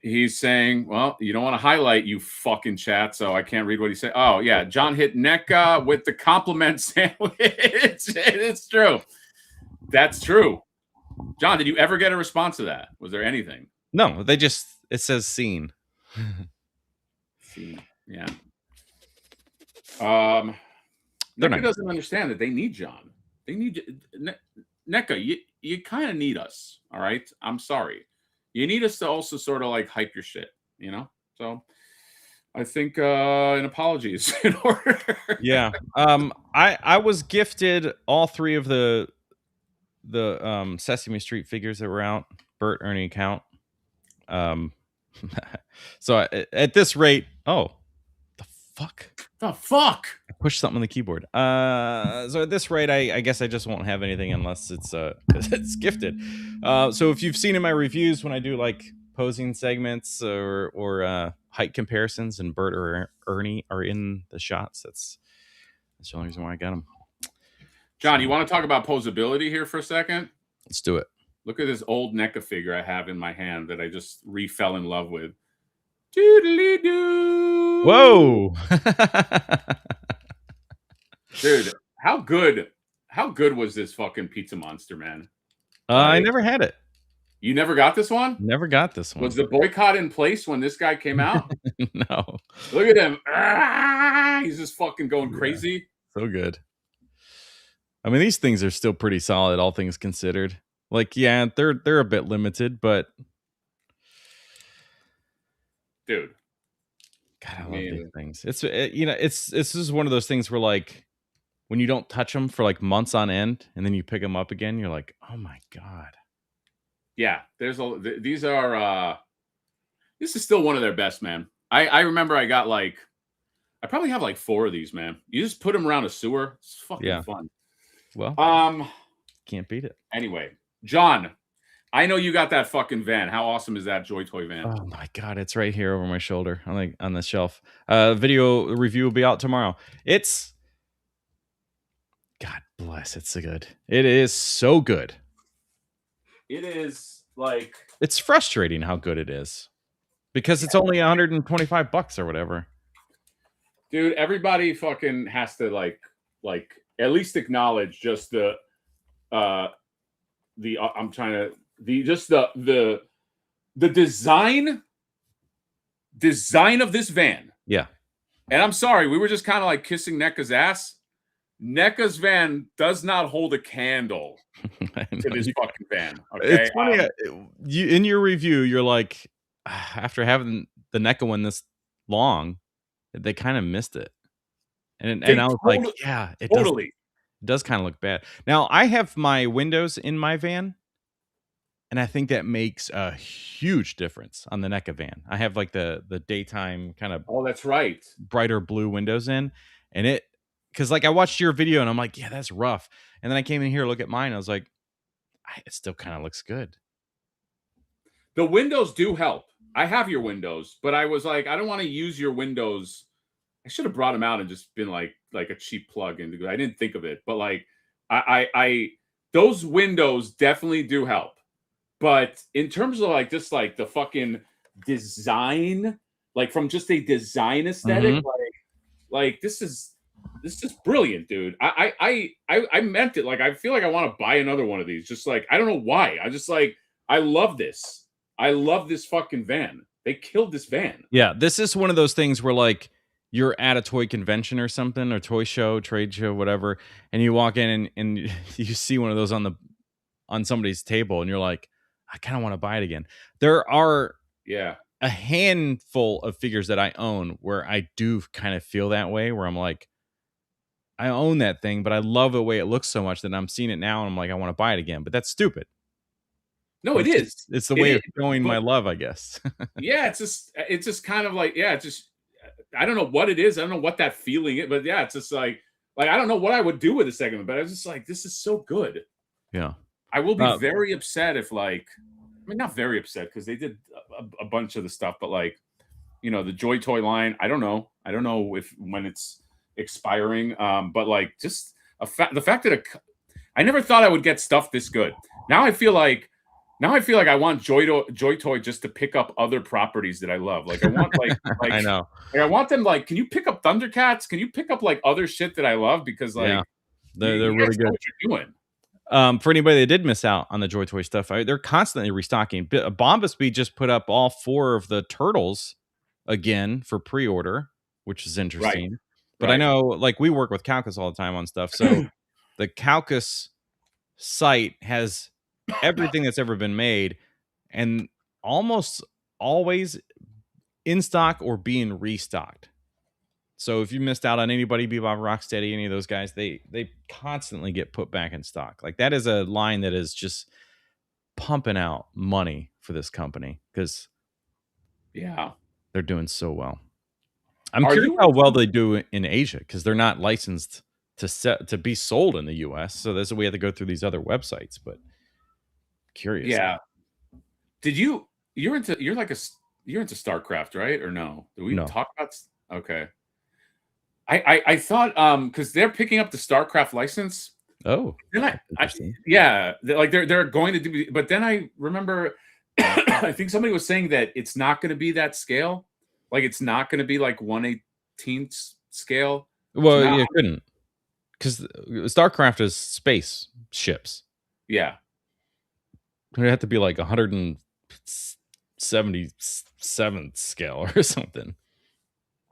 He's saying, well, you don't want to highlight, you fucking chat, so I can't read what he said. Oh, yeah. John hit NECA with the compliment sandwich. It's true. That's true. John, did you ever get a response to that? Was there anything? No, it says seen. Seen. Yeah. NECA doesn't understand that they need John. They need NECA. You kind of need us. All right. I'm sorry. You need us to also sort of like hype your shit. So I think an apology is in order. Yeah. I was gifted all 3 of the Sesame Street figures that were out. Bert, Ernie, Count. So at this rate, the fuck? The fuck? I pushed something on the keyboard. So at this rate, I guess I just won't have anything unless it's it's gifted. So if you've seen in my reviews when I do like posing segments or height comparisons, and Bert or Ernie are in the shots, that's the only reason why I got them. John, you want to talk about posability here for a second? Let's do it. Look at this old NECA figure I have in my hand that I just fell in love with. Doodly doo. Whoa. Dude, how good was this fucking Pizza Monster, man? I never had it. You never got this one? Never got this one. Was the boycott in place when this guy came out? No. Look at him. He's just fucking going crazy. So good. I mean, these things are still pretty solid, all things considered. Like, yeah, they're a bit limited, but dude, God, I love these things. It's it's just one of those things where, like, when you don't touch them for like months on end, and then you pick them up again, you're like, oh my god. Yeah, this is still one of their best, man. I remember I got like, I probably have like 4 of these, man. You just put them around a sewer. It's fucking fun. Well, can't beat it. Anyway, John, I know you got that fucking van. How awesome is that Joy Toy van? Oh my god, it's right here over my shoulder, on the shelf. Video review will be out tomorrow. It's, God bless, it's so good. It is so good. It is like, it's frustrating how good it is, because it's only $125 or whatever. Dude, everybody fucking has to like at least acknowledge just the I'm trying to the design of this van. Yeah. And I'm sorry, we were just kind of like kissing NECA's ass. NECA's van does not hold a candle to this fucking van. Okay? It's funny. You, in your review, you're like, after having the NECA one this long, they kind of missed it. And I was like, yeah, it does kind of look bad. Now, I have my windows in my van, and I think that makes a huge difference on the NECA van. I have like the daytime kind of, oh, that's right, brighter blue windows in, and it, because like I watched your video and I'm like, yeah, that's rough. And then I came in here to look at mine. I was like, it still kind of looks good. The windows do help. I have your windows, but I was like, I don't want to use your windows. I should have brought them out and just been like a cheap plug in. I didn't think of it, but like I those windows definitely do help. But in terms of like just like the fucking design, like from just a design aesthetic, like this is brilliant, dude. I meant it. Like, I feel like I want to buy another one of these. Just like, I don't know why. I just like, I love this. I love this fucking van. They killed this van. Yeah, this is one of those things where like you're at a toy convention or something, or toy show, trade show, whatever, and you walk in and you see one of those on somebody's table, and you're like, I kind of want to buy it again. There are a handful of figures that I own where I do kind of feel that way, where I'm like, I own that thing, but I love the way it looks so much that I'm seeing it now and I'm like, I want to buy it again. But that's stupid. No, it is. It's the way of showing my love, I guess. Yeah, it's just kind of like, yeah, it's just, I don't know what it is. I don't know what that feeling is, but yeah, it's just like I don't know what I would do with a second, but I was just like, this is so good. Yeah. I will be very upset if like, I mean, not very upset because they did a bunch of the stuff, but like, you know, the Joy Toy line, I don't know if when it's expiring, but like just the fact that I never thought I would get stuff this good. Now I feel like I want Joy Toy just to pick up other properties that I love. Like I want like I know. Like I want them like, can you pick up Thundercats? Can you pick up like other shit that I love? Because like they're really good. What you're doing. For anybody that did miss out on the Joy Toy stuff, they're constantly restocking. Bombasby just put up all 4 of the turtles again for pre-order, which is interesting. Right. But I know, like, we work with Kowkis all the time on stuff, so the Kowkis site has everything that's ever been made, and almost always in stock or being restocked. So if you missed out on anybody, Bebop, Rocksteady, any of those guys, they constantly get put back in stock. Like, that is a line that is just pumping out money for this company because they're doing so well. I'm Are curious you how well into? they do in Asia because they're not licensed to be sold in the US. So that's we have to go through these other websites. But curious. Yeah. Did you? You're into. You're like a. You're into StarCraft, right? Or no? Did we No. talk about? Okay. I thought because they're picking up the StarCraft license. Oh, Then that's I interesting. yeah, they're going to do. But then I remember, I think somebody was saying that it's not going to be that scale. Like it's not going to be like 1/18th scale. So Well, now, you couldn't because StarCraft is space ships. yeah. It had to be like 177th scale or something.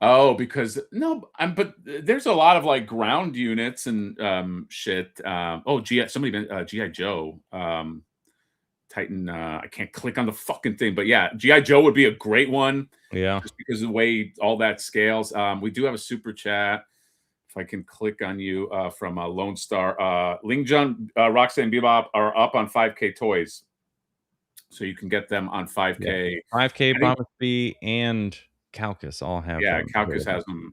Oh, because no, but there's a lot of like ground units and shit. Oh, GI Joe, Titan. I can't click on the fucking thing, but yeah, GI Joe would be a great one Yeah. just because of the way all that scales. We do have a super chat. If I can click on you from Lone Star, Ling Jun, Roxanne Bebop are up on 5K toys, so you can get them on Yeah. 5K. 5K, I think Bombasby, and Calcus all have yeah, them Calcus available.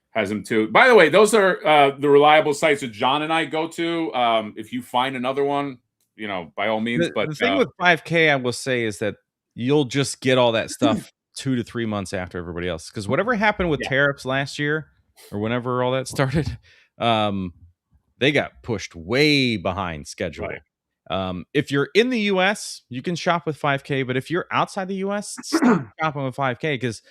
has them too. By the way, those are the reliable sites that John and I go to. If you find another one, by all means. But The thing with 5K, I will say, is that you'll just get all that stuff 2 to 3 months after everybody else. Because whatever happened with yeah, tariffs last year or whenever all that started, um, they got pushed way behind right. schedule. If you're in the US, you can shop with 5K, but if you're outside the US, stop shopping with 5K because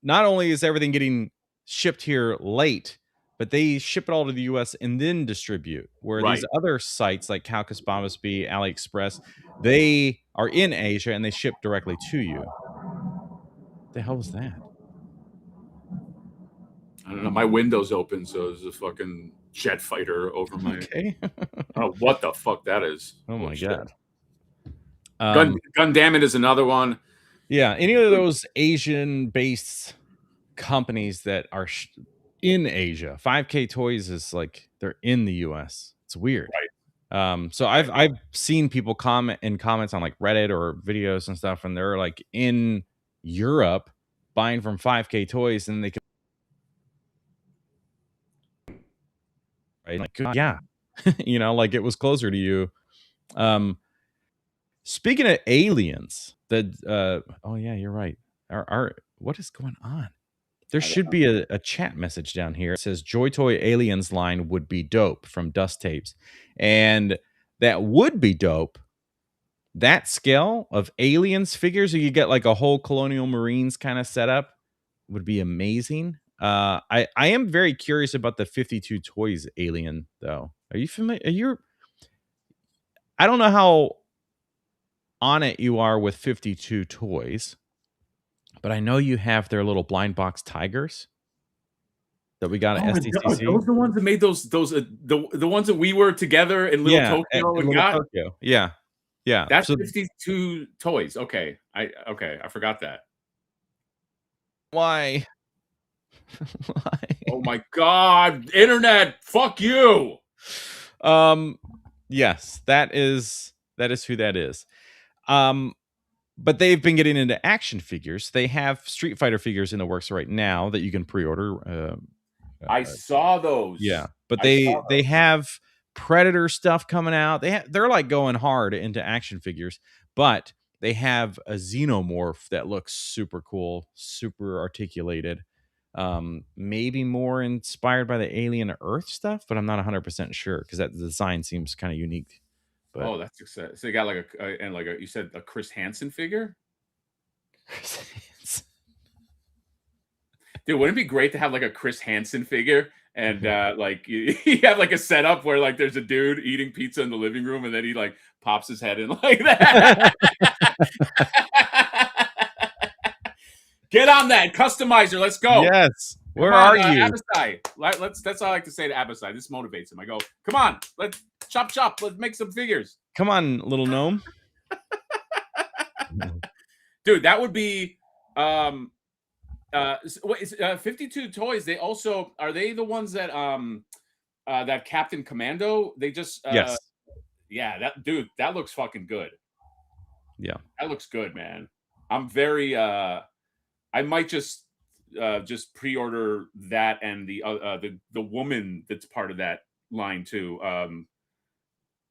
not only is everything getting shipped here late, but they ship it all to the US and then distribute. Where these Right. other sites like Calcus, Bombasby, AliExpress, they are in Asia and they ship directly to you. The hell was that? I don't know. My window's open, so there's a fucking jet fighter over my. Okay. I don't know what the fuck that is. Oh Holy my shit. god. Gundam is another one. Yeah, any of those Asian-based companies that are in Asia, 5K Toys is like they're in the US. It's weird. Right. So I've seen people comment in comments on like Reddit or videos and stuff, and they're like in Europe buying from 5K Toys, and they can right? Like yeah, like it was closer to you. Um, Speaking of aliens, oh yeah, you're right. Our what is going on? There I don't should know. be a chat message down here. It says Joy Toy Aliens line would be dope from Dust Tapes. And that would be dope. That scale of aliens figures, so you get like a whole Colonial Marines kind of setup, would be amazing. I am very curious about the 52 Toys alien though. Are you familiar? I don't know how on it you are with 52 Toys, but I know you have their little blind box tigers that we got at Oh, are SDCC. those the ones that made those the ones that we were together in Little Yeah, Tokyo in and Little got? Tokyo. Yeah, yeah. That's So 52 toys. Okay. I forgot that. why? Why? Oh my god, internet, fuck you. Um, yes, that is who that is. Um, but they've been getting into action figures. They have Street Fighter figures in the works right now that you can pre-order. I saw those. Yeah, but I saw they have Predator stuff coming out. They're like going hard into action figures, but they have a Xenomorph that looks super cool, super articulated. Maybe more inspired by the Alien Earth stuff, but I'm not 100% sure because that design seems kind of unique. But Oh, that's success. So you got like and like you said a Chris Hansen figure? Dude, wouldn't it be great to have like a Chris Hansen figure and like you have like a setup where like there's a dude eating pizza in the living room and then he like pops his head in like that. Get on that customizer. Let's go. Yes. Come Where on, are you? Abasai. Let's. That's all I like to say to Abasai. This motivates him. I go, come on, let's chop. Let's make some figures, Come on, little gnome. dude. That would be. What is 52 toys? They also are they the ones that that Captain Commando? They just Yes. yeah, that dude. That looks fucking good. Yeah. That looks good, man. I'm very. I might just just pre-order that and the woman that's part of that line too.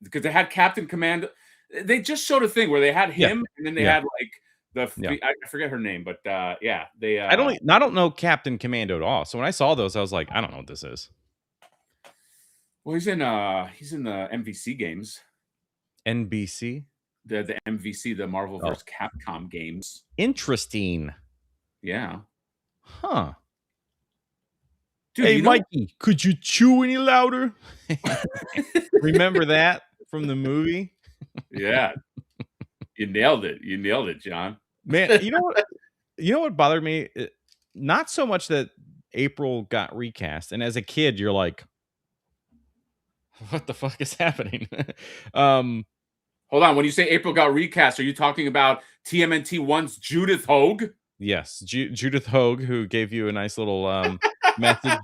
Because they had Captain Commando. They just showed a thing where they had Yeah. him, and then they Yeah. had like Yeah. I forget her name, but yeah, they. I don't know Captain Commando at all. So when I saw those, I was like, I don't know what this is. Well, he's in the MVC games, NBC. the MVC, the Marvel Oh. vs. Capcom games. Interesting. Yeah, Huh. dude. Hey, You know, Mikey, could you chew any louder? Remember that from the movie? yeah, you nailed it. You nailed it, John. Man, you know what? You know what bothered me? Not so much that April got recast, and as a kid, you're like, "What the fuck is happening?" um, Hold on. When you say April got recast, are you talking about TMNT one's Judith Hogue? yes, Judith Hogue, who gave you a nice little message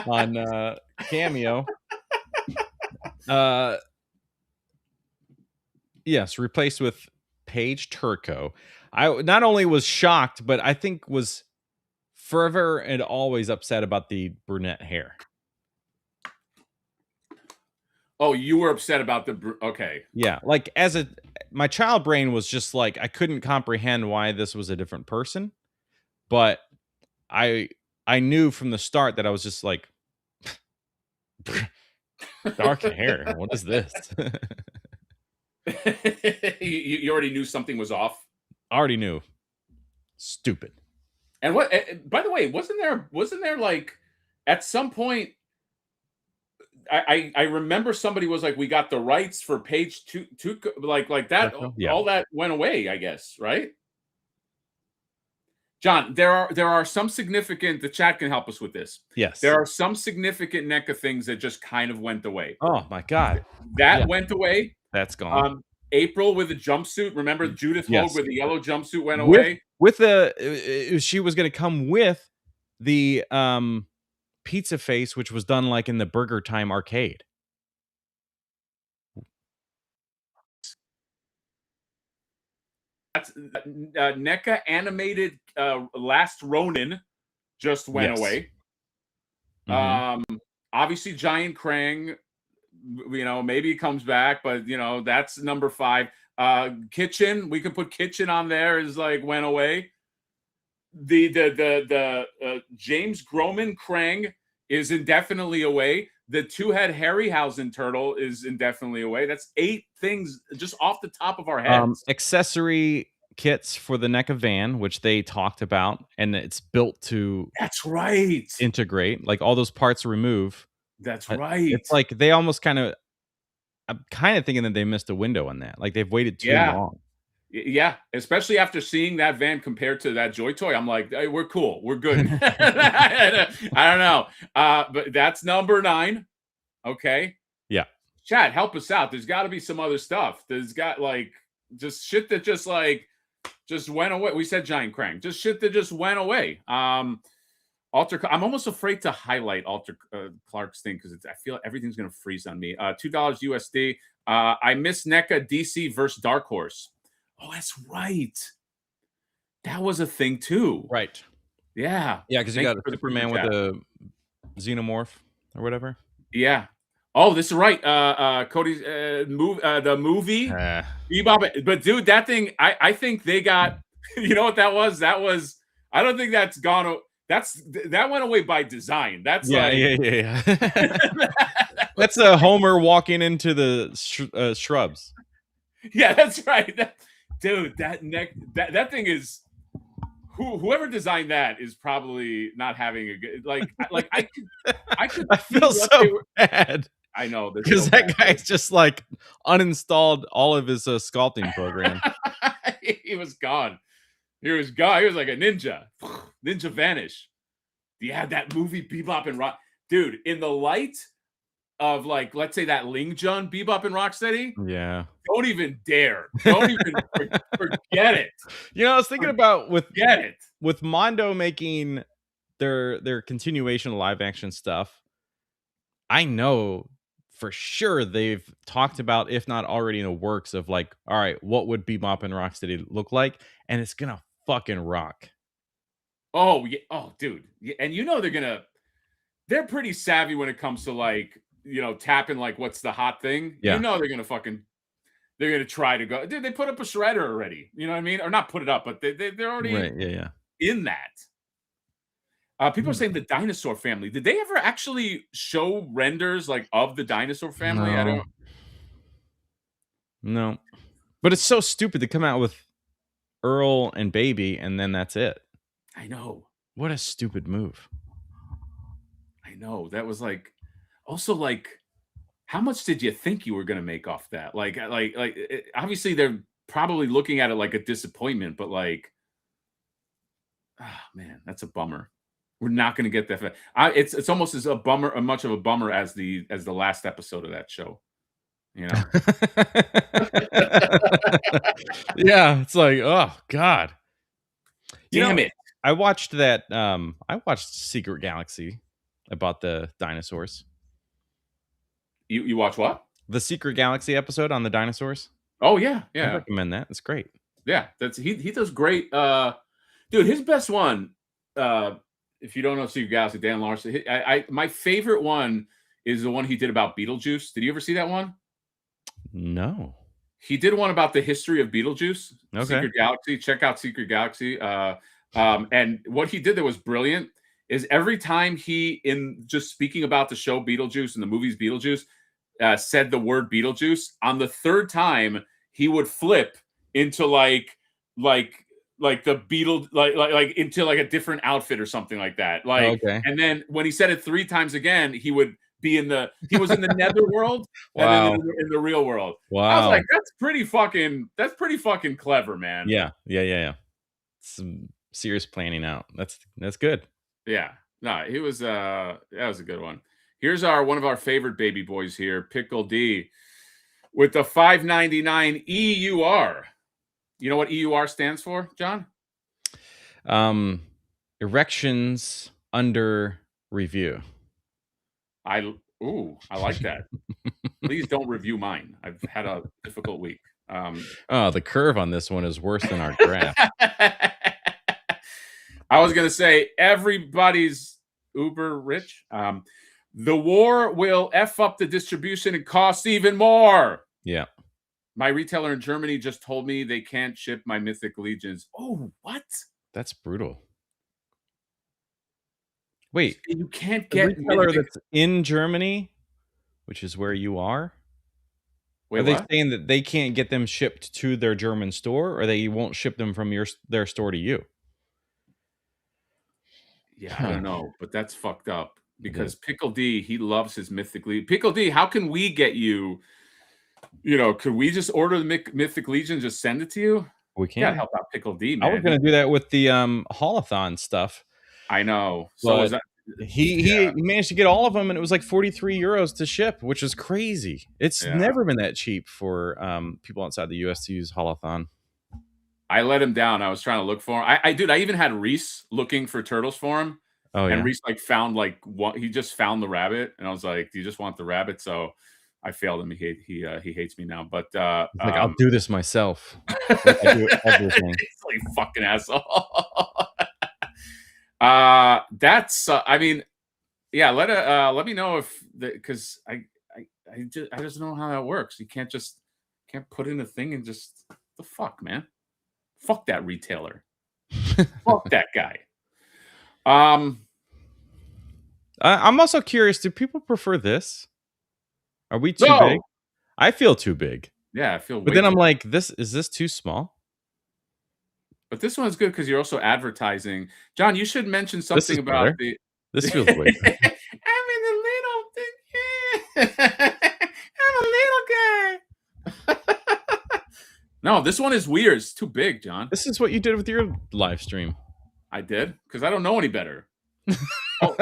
on Cameo. Yes, replaced with Paige Turco. I not only was shocked, but I think was forever and always upset about the brunette hair. Oh, you were upset about okay. Yeah, like my child brain was just like I couldn't comprehend why this was a different person, but I knew from the start that I was just like dark hair. What is this? You already knew something was off. Already knew. Stupid. And what? By the way, wasn't there like at some point? I remember somebody was like, we got the rights for page two like that. Yeah. All that went away, I guess, right? John, there are some significant. The chat can help us with this. Yes. There are some significant NECA things that just kind of went away. Oh my god. That went away. That's gone. April with a jumpsuit. Remember Judith Hogue with the yellow jumpsuit went away. With she was going to come with the pizza face, which was done like in the Burger Time arcade. That's NECA animated Last Ronin just went away. Mm-hmm. Obviously Giant Krang, you know, maybe it comes back, but you know, that's number 5. Kitchen, we can put Kitchen on there, is like went away. The James Groman Krang is indefinitely away. The 2-head Harryhausen turtle is indefinitely away. That's 8 things just off the top of our heads. Accessory kits for the NECA van, which they talked about, and it's built to integrate, like all those parts remove. That's right. It's like they almost I'm kind of thinking that they missed a window on that. Like they've waited too long. Yeah, especially after seeing that van compared to that Joy Toy, I'm like, hey, we're cool, we're good. I don't know, but that's number 9. Okay, yeah. Chat, help us out. There's got to be some other stuff. There's got like just shit that just went away. We said Giant Krang, just shit that just went away. Alter, I'm almost afraid to highlight Alter Clark's thing because I feel everything's gonna freeze on me. $2 USD. I miss NECA DC versus Dark Horse. Oh, that's right. That was a thing too. Right. Yeah. Yeah, because you got a Superman with a xenomorph or whatever. Yeah. Oh, this is right. Cody's the movie Bebop. But dude, that thing, I think they got. You know what that was? That was. I don't think that's gone. That went away by design. That's yeah. That's a Homer walking into the shrubs. Yeah, that's right. Dude, that thing is. Whoever designed that is probably not having a good I could I feel so bad. I know because so that guy's just like uninstalled all of his sculpting program. He was gone. He was gone. He was like a ninja. Ninja vanish. Yeah, that movie Bebop and Rock, dude. In the light of like, let's say that Ling Jun Bebop and Rocksteady. Yeah. Don't even dare. Don't even forget it. You know, I was thinking about with Mondo making their continuation of live action stuff. I know for sure they've talked about, if not already in the works of like, all right, what would Bebop and Rocksteady look like? And it's gonna fucking rock. Oh yeah. Oh, dude. Yeah, and you know they're pretty savvy when it comes to like tapping like what's the hot thing. You Yeah. know they're gonna try to go. Dude, they put up a shredder already. You know what I mean? Or not put it up, but they're already Right. Yeah. Yeah. in that. People are saying the dinosaur family. Did they ever actually show renders like of the dinosaur family? I No. don't. No. But it's so stupid to come out with Earl and Baby, and then that's it. I know. What a stupid move. I know. That was like also like how much did you think you were going to make off that? Obviously they're probably looking at it like a disappointment, but like, oh man, that's a bummer. We're not going to get that. It's almost as a bummer, much of a bummer as the last episode of that show. You know. Yeah, it's like, oh god. Damn it! I watched that. I watched Secret Galaxy about the dinosaurs. You watch what? The Secret Galaxy episode on the dinosaurs. Oh yeah, I yeah, recommend that. It's great. yeah. That's he does great. Dude, his best one. If you don't know Secret Galaxy, Dan Larson. My favorite one is the one he did about Beetlejuice. Did you ever see that one? No. He did one about the history of Beetlejuice. Okay. Secret Galaxy. Check out Secret Galaxy. And what he did that was brilliant is every time he, in just speaking about the show Beetlejuice and the movies Beetlejuice, said the word Beetlejuice, on the third time he would flip into like the Beetle like into like a different outfit or something like that. Like, okay. and then when he said it 3 times again, he would be he was in the netherworld and Wow. then in the real world. Wow. I was like, that's pretty fucking clever, man. Yeah. Some serious planning out. That's good. Yeah. No, it was that was a good one. Here's one of our favorite baby boys here, Pickle D, with the 599 EUR. You know what EUR stands for, John? Erections under review. I like that. Please don't review mine. I've had a difficult week. The curve on this one is worse than our graph. I was gonna say everybody's uber rich. The war will F up the distribution and cost even more. Yeah. My retailer in Germany just told me they can't ship my Mythic Legions. Oh, what? That's brutal. Wait, You can't the get retailer Mythic. that's in Germany, which is where you are. Wait, Are they what? saying that they can't get them shipped to their German store, or they won't ship them from their store to you? Yeah, I don't know, but that's fucked up because Pickle D, he loves his Mythic Legion. Pickle D, how can we get you? Could we just order the Mythic Legion, just send it to you? We You gotta can. help out Pickle D, man. I was gonna do that with the Haulathon stuff. I know. So is that he managed to get all of them, and it was like 43 euros to ship, which is crazy. It's never been that cheap for people outside the US to use Haulathon. I let him down. I was trying to look for him. I even had Reese looking for turtles for him. Oh yeah. And Reese found he just found the rabbit, and I was like, "Do you just want the rabbit?" So I failed him. He hates me now. But I'll do this myself. Like I do everything. It's like fucking asshole. That's I mean, yeah. Let me know if because I just don't know how that works. You can't put in a thing and just the fuck, man. Fuck that retailer. Fuck that guy. I'm also curious. Do people prefer this? Are we too big? I feel too big. Yeah, I feel. But then I'm like, is this too small? But this one's good because you're also advertising. John, you should mention something about better. This feels way better. I'm in the little thing. I'm a little guy. No, this one is weird. It's too big, John. This is what you did with your live stream. I did because I don't know any better. I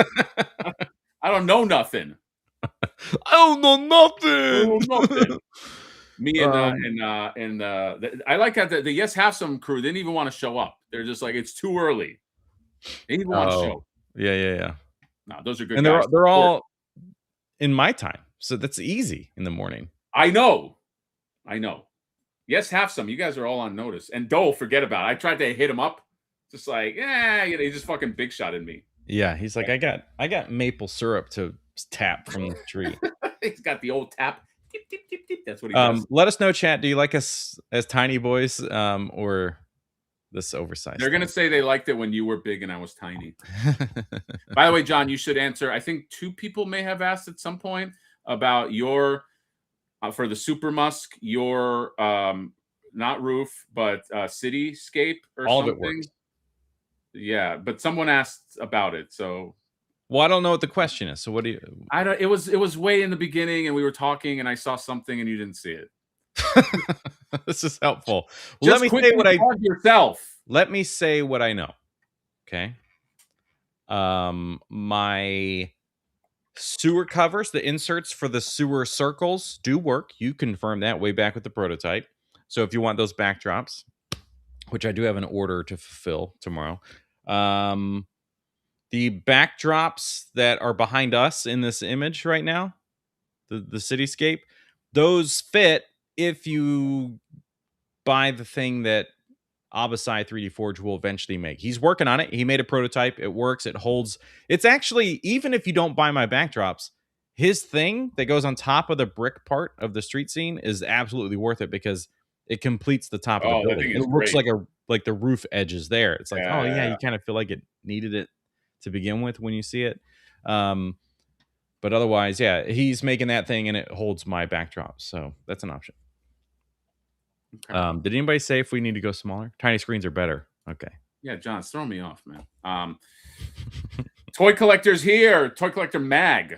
don't know nothing. I don't know nothing. Me and I like how the Yes Have Some crew didn't even want to show up. They're just like, it's too early. They didn't want to show. Yeah. No, those are good and guys. They're all in my time, so that's easy in the morning. I know. Yes, Have Some. You guys are all on notice. And Dole, forget about it. I tried to hit him up. Just like, yeah, you know, he just fucking big shot in me. Yeah, he's like, I got maple syrup to tap from the tree. He's got the old tap. Tip, tip, tip, tip. That's what he does. Let us know, chat. Do you like us as tiny boys, or this oversized? They're gonna say they liked it when you were big and I was tiny. By the way, John, you should answer. I think 2 people may have asked at some point about your for the Super Musk, your not roof, but cityscape or All something. of it works. Yeah, but someone asked about it, so. Well, I don't know what the question is. So what do you? I don't. It was way in the beginning, and we were talking, and I saw something, and you didn't see it. This is helpful. Just let me say what I yourself. Let me say what I know. Okay. My sewer covers, the inserts for the sewer circles do work. You confirmed that way back with the prototype. So if you want those backdrops, which I do have an order to fulfill tomorrow, the backdrops that are behind us in this image right now, the cityscape, those fit if you buy the thing that Abasai 3D Forge will eventually make. He's working on it. He made a prototype. It works. It holds. It's actually, even if you don't buy my backdrops, his thing that goes on top of the brick part of the street scene is absolutely worth it because it completes the top of the building. It looks great. like the roof edge is there. It's like, oh yeah, Yeah. you kind of feel like it needed it to begin with when you see it. But otherwise, yeah, he's making that thing and it holds my backdrops. So that's an option. Okay. Did anybody say if we need to go smaller? Tiny screens are better. Okay. Yeah, John, it's throwing me off, man. Toy collectors here. Toy collector mag.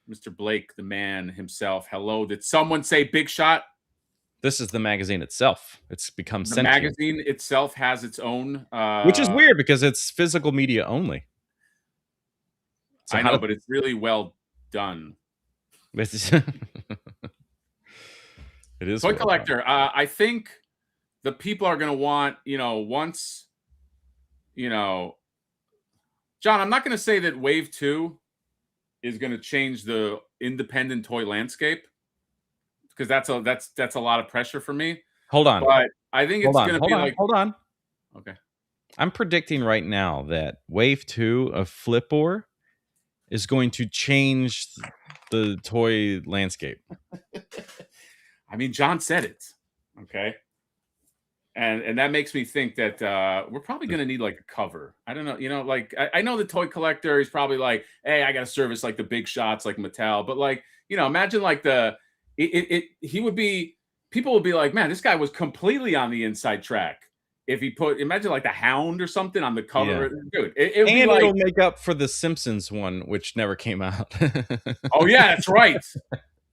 Mr. Blake, the man himself. Hello. Did someone say big shot? This is the magazine itself. It's become the sentient. Magazine itself has its own, which is weird because it's physical media only. So I know, but it's really well done. It is Toy collector. I think the people are going to want, once, John, I'm not going to say that Wave 2 is going to change the independent toy landscape because that's a lot of pressure for me. Hold on. But I think it's going to be like. Hold on. Okay. I'm predicting right now that Wave 2 of Flipboard is going to change the toy landscape. I mean, John said it. Okay. And that makes me think that we're probably going to need like a cover. I don't know. Like I know the toy collector is probably like, hey, I got to service like the big shots like Mattel. But like, imagine like people would be like, man, this guy was completely on the inside track. If he imagine like the Hound or something on the cover, dude. It'll make up for the Simpsons one, which never came out. Oh yeah, that's right.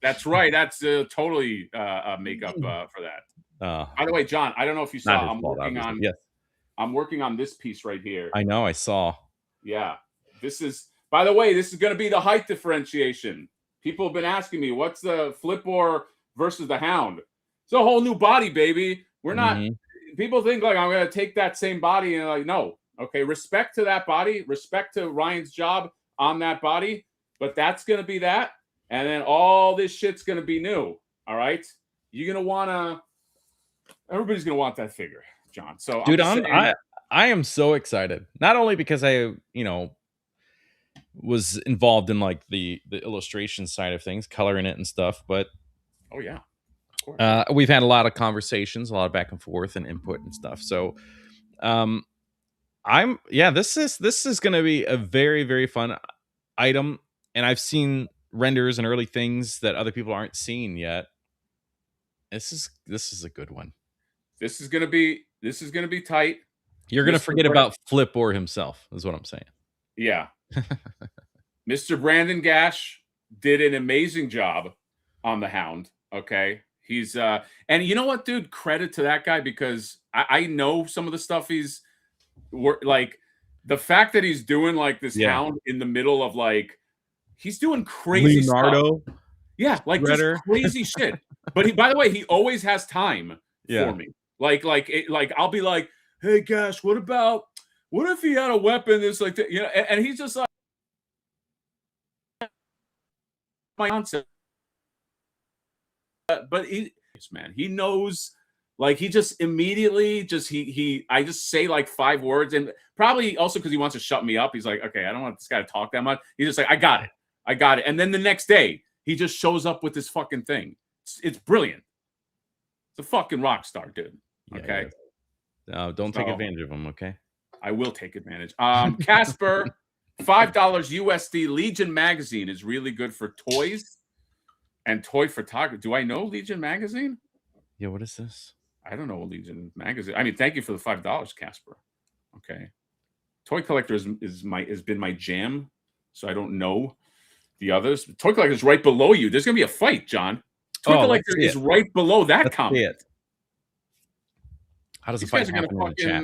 That's right. That's totally a makeup for that. By the way, John, I don't know if you saw. I'm working on this piece right here. I know. I saw. Yeah, by the way, this is going to be the height differentiation. People have been asking me, what's the Flipboard versus the Hound? It's a whole new body, baby. We're not. People think like I'm going to take that same body and like, no. Okay, respect to that body, respect to Ryan's job on that body, but that's going to be that. And then all this shit's going to be new. All right. You're going to want to, everybody's going to want that figure, John. So dude, I am so excited. Not only because I, was involved in like the illustration side of things, coloring it and stuff, but oh yeah. We've had a lot of conversations, a lot of back and forth and input and stuff. So, this is going to be a very, very fun item. And I've seen renders and early things that other people aren't seeing yet. This is a good one. This is going to be tight. You're going to forget about Flipboard himself is what I'm saying. Yeah. Mr. Brandon Gash did an amazing job on the Hound. Okay. He's and you know what, dude? Credit to that guy because I know some of the stuff he's like the fact that he's doing like this Hound in the middle of like he's doing crazy stuff. Yeah, like just crazy shit. But by the way, he always has time for me. Like I'll be like, hey Gash, what if he had a weapon that's like that? And he's just like my concept. But he knows Like he just immediately I just say like 5 words, and probably also because he wants to shut me up. He's like, okay, I don't want this guy to talk that much. He's just like, I got it. And then the next day he just shows up with this fucking thing. It's brilliant. It's a fucking rock star, dude. Okay. Don't take advantage of him. Okay. I will take advantage. Casper, $5 USD. Legion magazine is really good for toys and toy photography. Do I know Legion magazine? Yeah. What is this? I don't know Legion magazine. I mean, thank you for the $5, Casper. Okay. Toy collector has been my jam, so I don't know the others. Toy collector is right below you. There's gonna be a fight, John. Toy collector is right below that comment. How does the fight happen in the chat?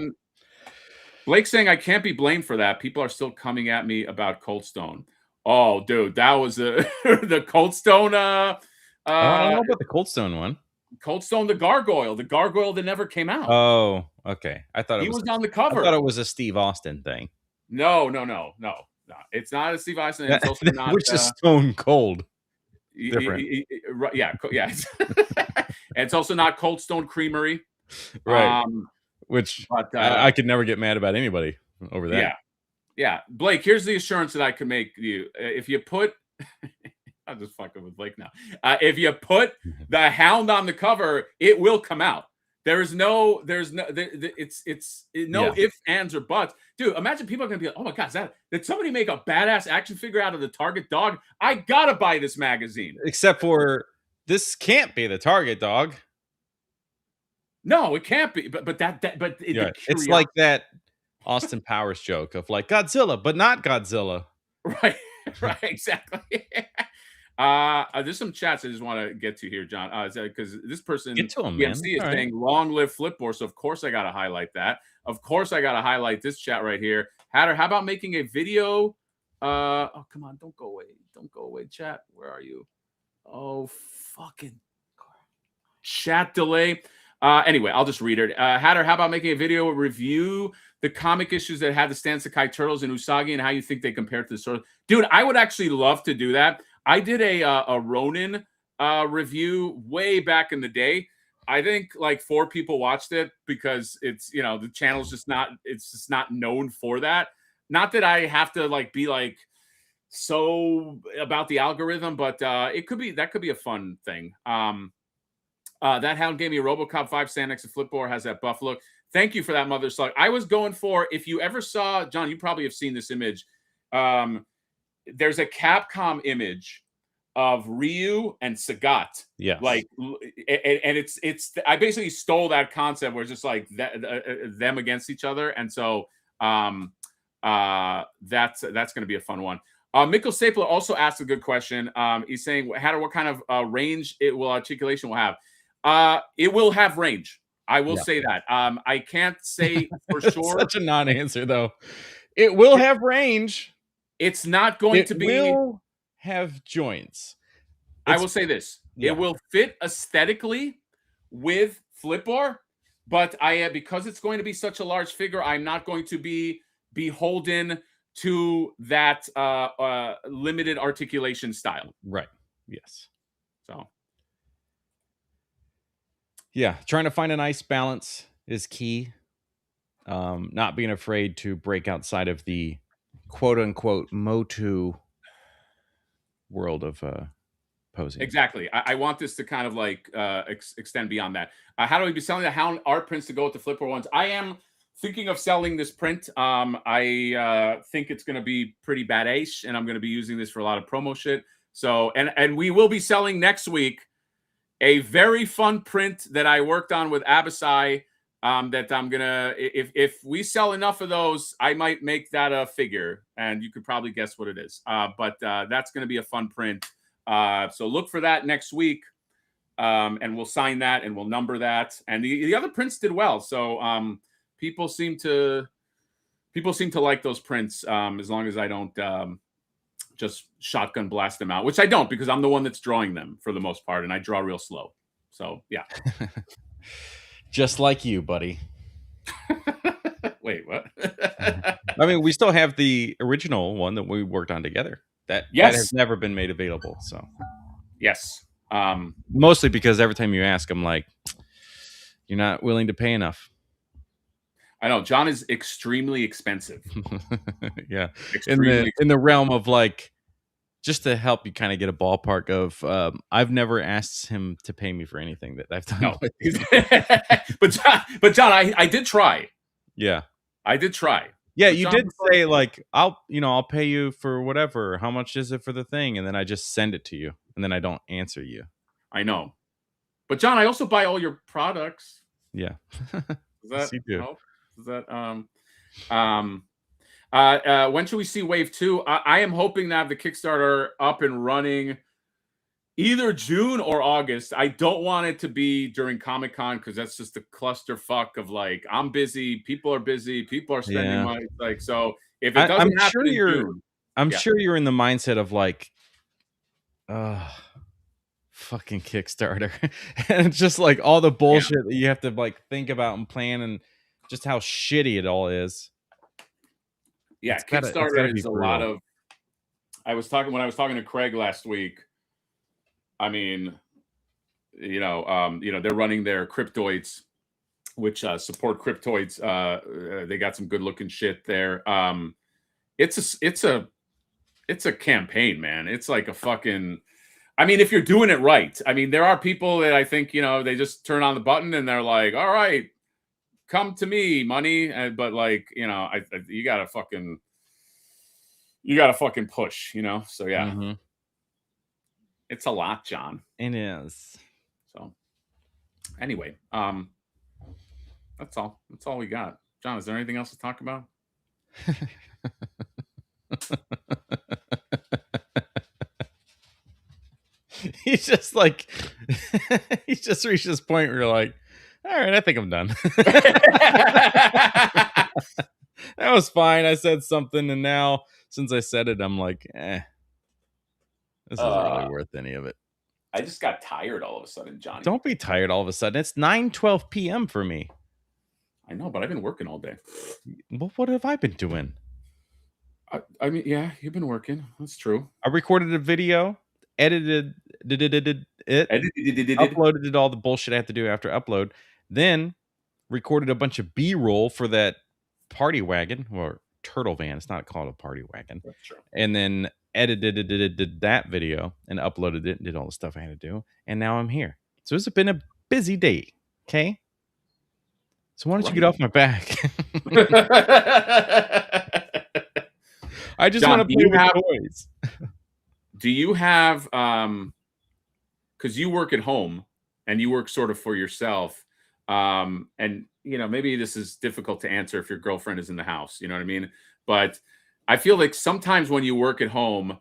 Blake saying I can't be blamed for that. People are still coming at me about Cold Stone. Oh, dude, that was the Cold Stone. I don't know about the Cold Stone one. Cold Stone, the gargoyle that never came out. Oh, okay. I thought he was on the cover. I thought it was a Steve Austin thing. No. It's not a Steve Austin. It's also not, which is Stone Cold. Different. Yeah. And it's also not Cold Stone Creamery. Right. I could never get mad about anybody over that. Yeah. Blake, here's the assurance that I can make you. If you put I'm just fucking with Blake now. If you put the hound on the cover, it will come out. It's no ifs, ands, or buts. Dude, imagine people are going to be like, oh my God, did somebody make a badass action figure out of the Target dog? I got to buy this magazine. Except for this can't be the Target dog. No, it can't be. But it's like that Austin Powers joke of like Godzilla, but not Godzilla. Right, exactly. There's some chats I just want to get to here, John, because this person get to him, PMC is saying long live Flipboard, so of course I got to highlight that. Of course I got to highlight this chat right here. Hatter, how about making a video? Oh, come on, don't go away, chat. Where are you? Oh, fucking chat delay. Anyway, I'll just read it. Hatter, how about making a video review the comic issues that had the Stan Sakai Turtles and Usagi and how you think they compare to the sort of... Dude, I would actually love to do that. I did a Ronin review way back in the day. I think like 4 people watched it because it's, the channel's just not known for that. Not that I have to like be like so about the algorithm, but that could be a fun thing. That hound gave me a RoboCop 5 stand next to Flipboard, has that buff look. Thank you for that, Mother Slug. I was going for, if you ever saw, John, you probably have seen this image. There's a Capcom image of Ryu and Sagat. Yeah. Like, and it's I basically stole that concept where it's just like them against each other. And so that's going to be a fun one. Mikkel Stapler also asked a good question. He's saying, Hatter, what kind of range articulation will have? It will have range. I will say that. I can't say for sure. Such a non-answer, though. It will have range. It's not going to be. It will have joints. I will say this. Yeah. It will fit aesthetically with Flipboard, but because it's going to be such a large figure, I'm not going to be beholden to that limited articulation style. Right. Yes. So. Yeah, trying to find a nice balance is key. Not being afraid to break outside of the quote-unquote Motu world of posing. Exactly. I want this to kind of like extend beyond that. How do we be selling the Hound art prints to go with the Flipboard ones? I am thinking of selling this print. I think it's going to be pretty badass, and I'm going to be using this for a lot of promo shit. So, and we will be selling next week a very fun print that I worked on with Abasai that I'm gonna, if we sell enough of those, I might make that a figure, and you could probably guess what it is. But that's gonna be a fun print. So look for that next week, and we'll sign that and we'll number that. And the other prints did well, so people seem to like those prints, as long as I don't just shotgun blast them out, which I don't, because I'm the one that's drawing them for the most part, and I draw real slow. So yeah. Just like you, buddy. Wait, what? I mean, we still have the original one that we worked on together. That has never been made available. So yes. Mostly because every time you ask, I'm like, You're not willing to pay enough. I know John is extremely expensive. Yeah. Extremely. In the realm of like, just to help you kind of get a ballpark of, I've never asked him to pay me for anything that I've done. No. but John, I did try. Yeah. I did try. Yeah, But you John, did say like, I'll pay you for whatever. How much is it for the thing? And then I just send it to you, and then I don't answer you. I know. But John, I also buy all your products. Yeah. Does that Yes, you do. help? Does that when should we see Wave 2? I am hoping to have the Kickstarter up and running either June or August. I don't want it to be during Comic-Con because that's just a clusterfuck of like, I'm busy, people are busy, people are spending money. Like, so if it doesn't happen in June, I'm sure you're in the mindset of like, fucking Kickstarter. And it's just like all the bullshit that you have to like think about and plan, and just how shitty it all is. Yeah, Kickstarter is a lot of. When I was talking to Craig last week. I mean, they're running their cryptoids, which support cryptoids. They got some good looking shit there. It's a campaign, man. It's like a fucking. I mean, if you're doing it right. I mean, there are people that I think they just turn on the button and they're like, "All right, come to me, money." But like, you gotta fucking push, So yeah. Mm-hmm. It's a lot, John. It is. So anyway, that's all. That's all we got. John, is there anything else to talk about? He's just like, he's just reached this point where you're like, all right, I think I'm done. That was fine. I said something, and now since I said it, I'm like, this isn't really worth any of it. I just got tired all of a sudden, Johnny. Don't be tired all of a sudden. It's 9:12 p.m. for me. I know, but I've been working all day. Well, what have I been doing? I mean, yeah, you've been working. That's true. I recorded a video, edited it, uploaded it, all the bullshit I have to do after upload, then recorded a bunch of B-roll for that party wagon or turtle van. It's not called a party wagon. That's true. And then edited that video and uploaded it and did all the stuff I had to do. And now I'm here. So it's been a busy day. Okay. So why don't you get off my back? I just want to play with toys. Do you have because you work at home and you work sort of for yourself, and maybe this is difficult to answer if your girlfriend is in the house, you know what I mean? But I feel like sometimes when you work at home,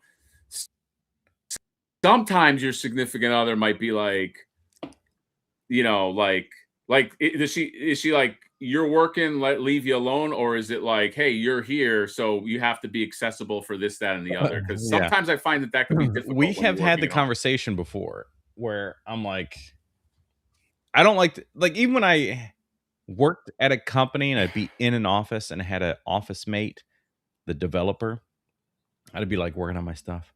sometimes your significant other might be like, is she like, you're working, leave you alone? Or is it like, hey, you're here, so you have to be accessible for this, that, and the other? Because sometimes I find that can be difficult. We have had the conversation before where I'm like, I don't like even when I worked at a company and I'd be in an office and I had an office mate, the developer, I'd be like working on my stuff.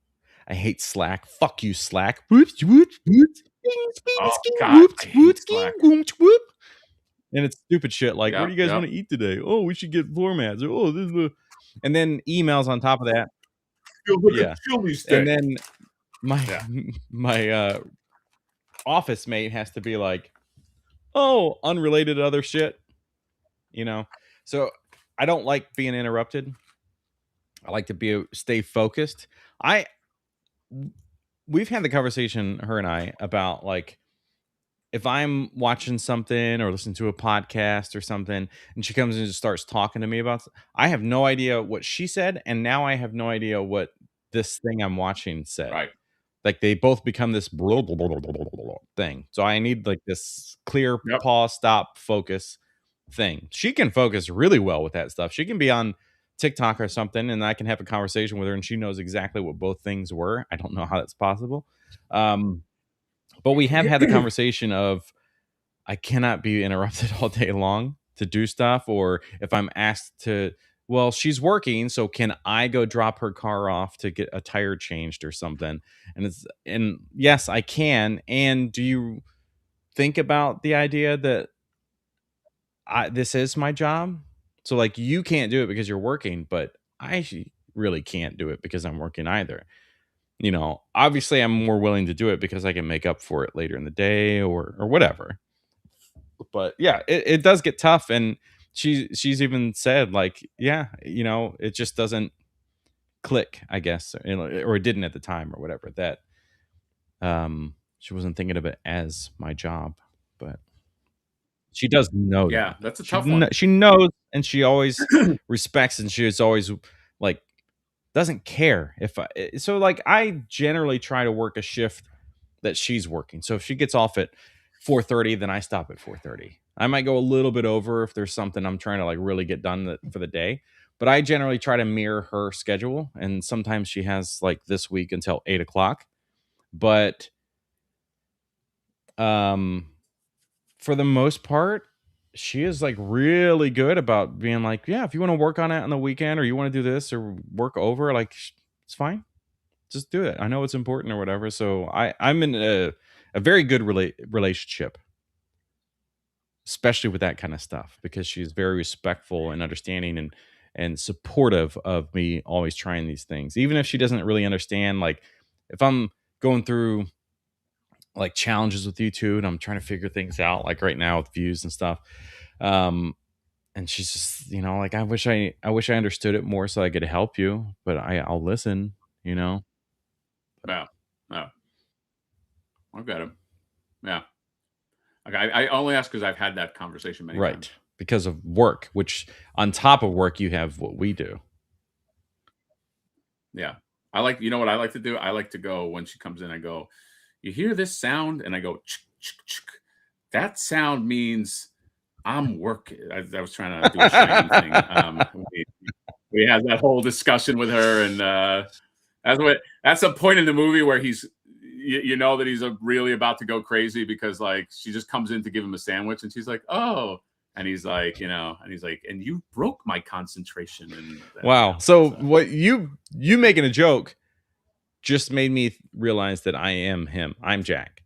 I hate Slack. Fuck you, Slack. And it's stupid shit like, what do you guys want to eat today? Oh, we should get formats. Oh, this is and then emails on top of that. Yeah. And then my office mate has to be like, oh, unrelated other shit. So I don't like being interrupted. I like to stay focused. We've had the conversation, her and I, about like, if I'm watching something or listening to a podcast or something and she comes and just starts talking to me about, I have no idea what she said. And now I have no idea what this thing I'm watching said. Right. Like they both become this blah, blah, blah, blah, blah, blah, blah thing. So I need like this clear pause, stop, focus thing. She can focus really well with that stuff. She can be on TikTok or something and I can have a conversation with her and she knows exactly what both things were. I don't know how that's possible. But we have had the conversation of I cannot be interrupted all day long to do stuff. Or if I'm asked to, well, she's working, so can I go drop her car off to get a tire changed or something? And yes, I can. And do you think about the idea that this is my job. So like you can't do it because you're working, but I really can't do it because I'm working either. You know, obviously I'm more willing to do it because I can make up for it later in the day or whatever. But yeah, it does get tough. And she's even said like, yeah, you know, it just doesn't click, I guess, or it didn't at the time or whatever, that she wasn't thinking of it as my job. But she does know Yeah, that. that's a tough one. She knows, and she always respects, and she is always like doesn't care if so like I generally try to work a shift that she's working. So if she gets off at 4:30, then I stop at 4:30. I might go a little bit over if there's something I'm trying to like really get done for the day, but I generally try to mirror her schedule. And sometimes she has like this week until 8 o'clock, but um for the most part, she is like really good about being like, yeah, if you want to work on it on the weekend or you want to do this or work over, like it's fine. Just do it. I know it's important or whatever. So I'm in a very good relationship, especially with that kind of stuff, because she's very respectful and understanding and supportive of me always trying these things. Even if she doesn't really understand, like if I'm going through like challenges with YouTube and I'm trying to figure things out, like right now with views and stuff. Um, and she's just, you know, like I wish I understood it more so I could help you, but I'll listen, you know. Yeah, yeah, I've got him. Yeah, like, I only ask because I've had that conversation many Right. times. Because of work, which on top of work you have what we do. Yeah, I like. You know what I like to do? I like to go when she comes in. I go, "You hear this sound?" And I go, "Chick, chick, chick." That sound means I'm working. I was trying to do a shiny thing. We had that whole discussion with her, and that's a point in the movie where you know that he's really about to go crazy because like she just comes in to give him a sandwich, and she's like, "Oh," and he's like, "And you broke my concentration." And Wow. So what you making a joke just made me realize that I am him. I'm Jack.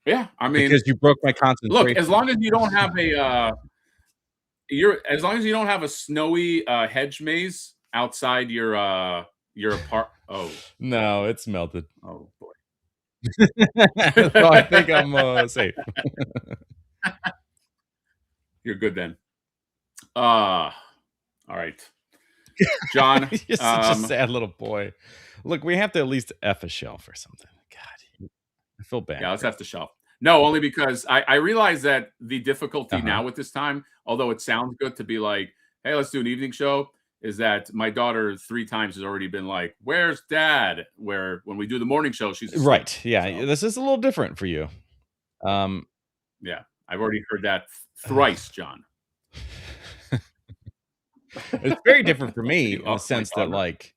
yeah, I mean, Because you broke my look, concentration. as long as you don't have as long as you don't have a snowy hedge maze outside your apart. Oh, No, it's melted. oh boy. So I think I'm safe. You're good then. All right, John. You're such a sad little boy. Look, we have to at least F a shelf or something. God, I feel bad. Yeah, let's have to shelf. No, only because I realize that the difficulty Uh-huh. now with this time, although it sounds good to be like, hey, let's do an evening show, is that my daughter 3 times has already been like, "Where's Dad?" Where when we do the morning show, she's asleep. Right. Yeah. So This is a little different for you. yeah, I've already heard that thrice, John. It's very different for me in the My sense that daughter. like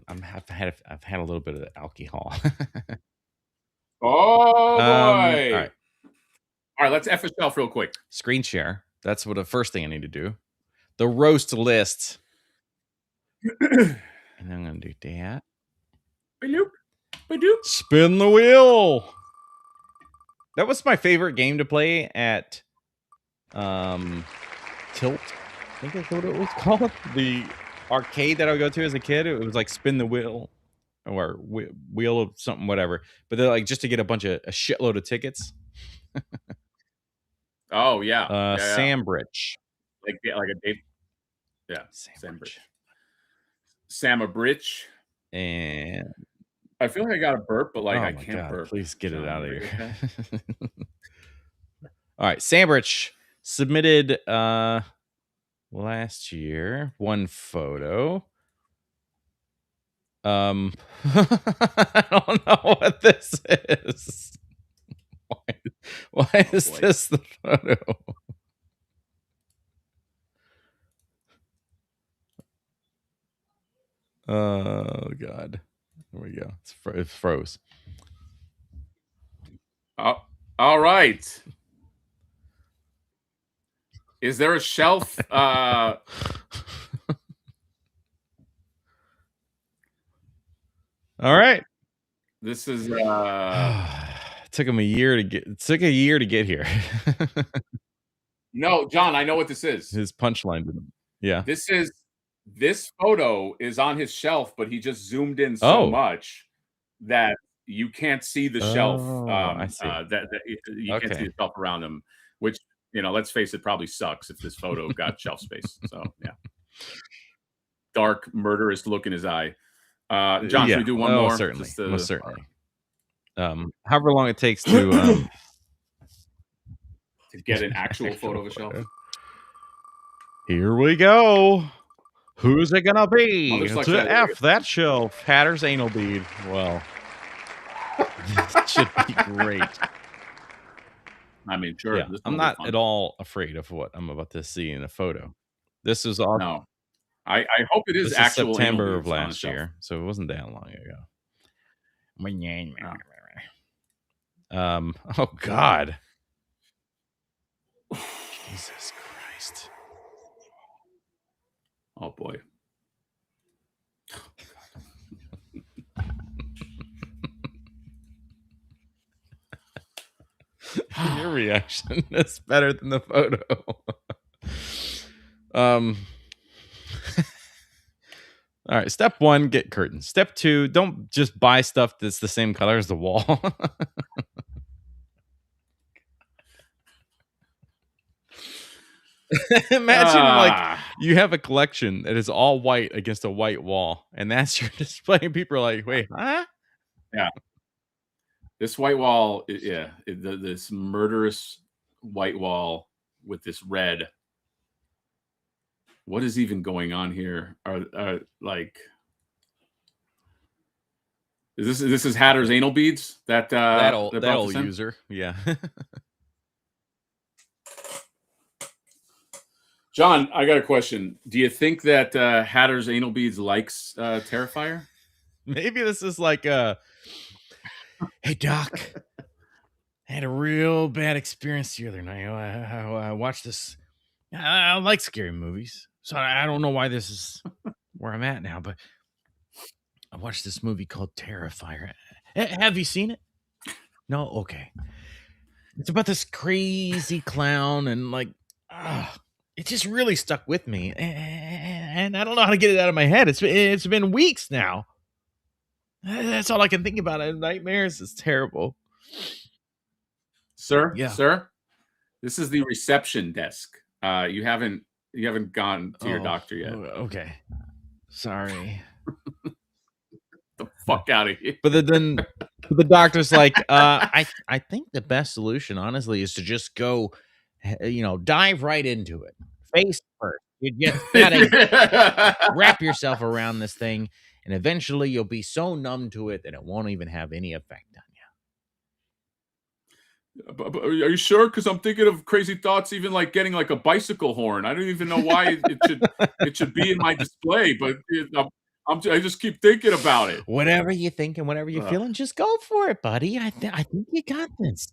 I've had a little bit of alcohol. Oh All boy! right. All right, let's F a shelf real quick. Screen share. That's what the first thing I need to do. The roast list. And I'm gonna do that. Ba-doop, ba-doop. Spin the wheel. That was my favorite game to play at Tilt. I think that's what it was called. The arcade that I would go to as a kid. It was like spin the wheel or wheel of something, whatever. But they're like just to get a shitload of tickets. Oh yeah, yeah. Sambridge. Like a Dave. Yeah, Sambridge. Sam a Bridge. And I feel like I got a burp, but like oh I my can't god, burp. please get it John, out of are you here. okay? All right, Sambridge submitted last year one photo. I don't know what this is. Why is this the photo? Oh god. There we go. It froze. Oh, all right. Is there a shelf? All right. This is Took him a year to get here. No, John, I know what this is. His punchline didn't. Yeah. This photo is on his shelf, but he just zoomed in so Oh. much that you can't see the shelf. I see. That you can't see the shelf around him, which, let's face it, probably sucks if this photo got shelf space. So yeah, dark, murderous look in his eye. John, should we do one more? Certainly, most certainly. However long it takes to get an actual photo of a shelf. Here we go. Who's it gonna be? To F that shelf. Hatter's anal bead. Well, this should be great. I mean, sure. Yeah, I'm not at all afraid of what I'm about to see in a photo. This is awesome. No, I hope it is this actual. Is September of last year, so it wasn't that long ago. Oh God. Jesus Christ. Oh boy. Your reaction is better than the photo. All right, step 1, get curtains. Step 2, don't just buy stuff that's the same color as the wall. Imagine like you have a collection that is all white against a white wall, and that's your display. And people are like, "Wait, huh?" Yeah. This white wall, this murderous white wall with this red. What is even going on here? This is Hatter's anal beads? That old user, yeah. John, I got a question. Do you think that Hatter's anal beads likes Terrifier? Maybe this is like hey Doc, I had a real bad experience the other night. I watched this. I like scary movies, so I don't know why this is where I'm at now, but I watched this movie called Terrifier. Have you seen it? No? Okay. It's about this crazy clown, and like, it just really stuck with me, and I don't know how to get it out of my head. It's been weeks now. That's all I can think about. Nightmares is terrible. Sir, sir, this is the reception desk. You haven't gone to your doctor yet. Okay, sorry. The fuck out of here. But then the doctor's like, I think the best solution, honestly, is to just go, dive right into it, face first. You just gotta wrap yourself around this thing, and eventually you'll be so numb to it that it won't even have any effect on you. But are you sure? Because I'm thinking of crazy thoughts, even like getting like a bicycle horn. I don't even know why it should be in my display, but I just keep thinking about it. Whatever you think and whatever you're feeling, just go for it, buddy. I think you got this.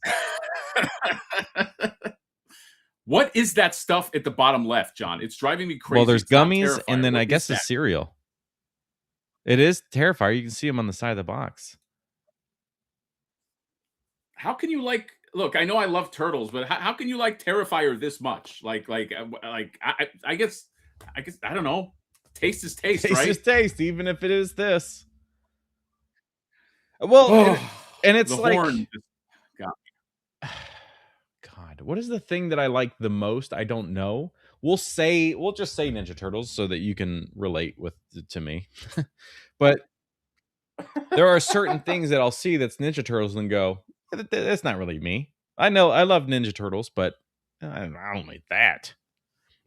What is that stuff at the bottom left, John? It's driving me crazy. Well, there's gummies, and then I guess it's cereal. It is Terrifier. You can see them on the side of the box. How can you like? Look, I know I love turtles, but how can you like Terrifier this much? I guess I don't know. Taste is taste, right? Taste is taste, even if it is this. Well, and it's the like, horn just got me. God, what is the thing that I like the most? I don't know. We'll just say Ninja Turtles so that you can relate to me. But there are certain things that I'll see that's Ninja Turtles and go, that's not really me. I know I love Ninja Turtles, but I don't need that.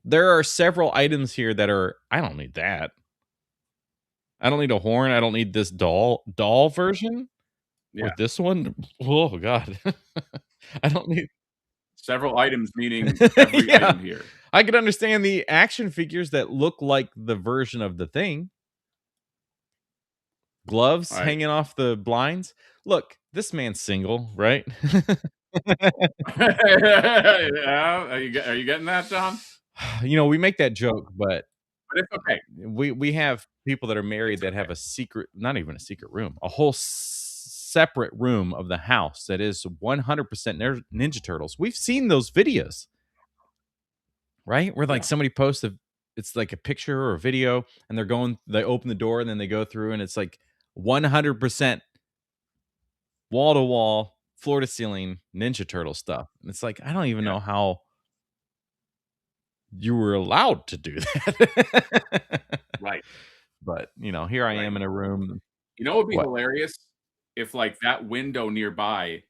There are several items here that are, I don't need that. I don't need a horn. I don't need this doll version. Yeah. With this one. Oh God. I don't need several items, meaning every item here. I could understand the action figures that look like the version of the thing. Gloves hanging off the blinds. Look, this man's single, right? Yeah. Are you getting that, John? We make that joke, but it's okay. We have people that are married that have a secret, not even a secret room, a whole separate room of the house that is 100% Ninja Turtles. We've seen those videos, right? Where like somebody posts it's like a picture or a video, and they open the door and then they go through, and it's like 100% wall to wall, floor to ceiling Ninja Turtle stuff. And it's like, I don't even know how you were allowed to do that. Right. But here I am in a room. You know, it would be hilarious if like that window nearby.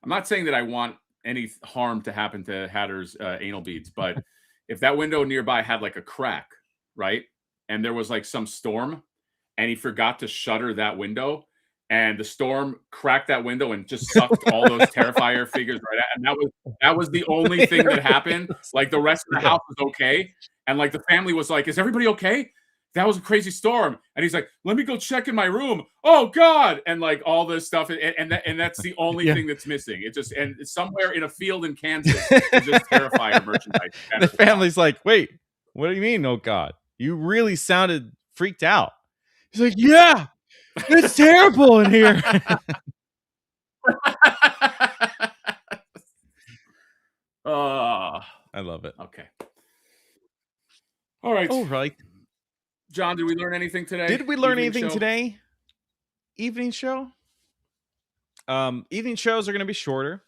I'm not saying that I want any harm to happen to Hatter's anal beads, but if that window nearby had like a crack, right? And there was like some storm and he forgot to shutter that window, and the storm cracked that window and just sucked all those Terrifier figures right out. And that was the only thing that happened. Like the rest of the house was okay. And like the family was like, is everybody okay? That was a crazy storm. And he's like, let me go check in my room. Oh God. And like all this stuff. And that's the only thing that's missing. It just, and it's somewhere in a field in Kansas, it's just Terrifier merchandise. The family's like, wait, what do you mean? Oh God, you really sounded freaked out. He's like, yeah, it's terrible in here. I love it. Okay. All right. All right. John, did we learn anything today? Did we learn anything today? Evening show? Evening shows are going to be shorter.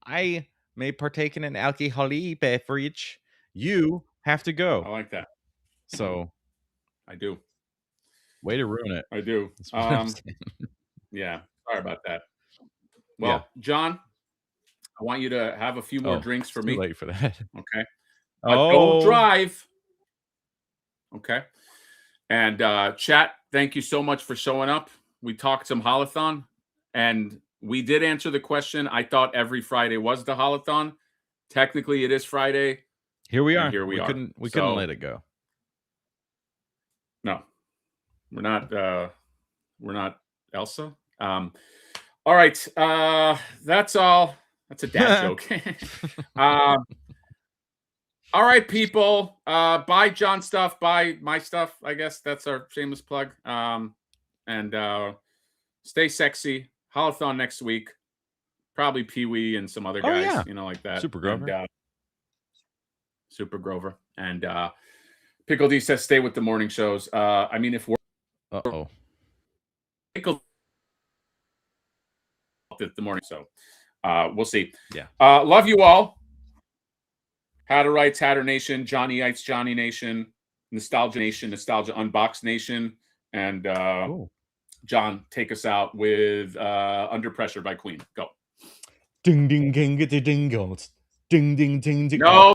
I may partake in an alcoholic beverage. You have to go. I like that. So I do. Way to ruin it. I do. Yeah. Sorry about that. Well, John, I want you to have a few more drinks for me. Too late for that. Okay. Don't drive. Okay. And chat, thank you so much for showing up. We talked some Haulathon, and we did answer the question. I thought every Friday was the Haulathon. Technically, it is Friday. Here we are. Here we are. We couldn't let it go. No, we're not Elsa. All right. That's all. That's a dad joke. All right, people. Buy John stuff. Buy my stuff. I guess that's our shameless plug. And stay sexy. Haulathon next week. Probably Pee Wee and some other guys, like that. Super Grover. And, Super Grover. And Pickle D says stay with the morning shows. I mean, if we're Pickle at the morning, so we'll see. Yeah. Love you all. Hatterites, Hatter Nation, Johnnyites, Johnny Nation, Nostalgia Nation, Nostalgia Unbox Nation, and John, take us out with Under Pressure by Queen. Go. Ding ding ding ding ding ding ding ding ding. No.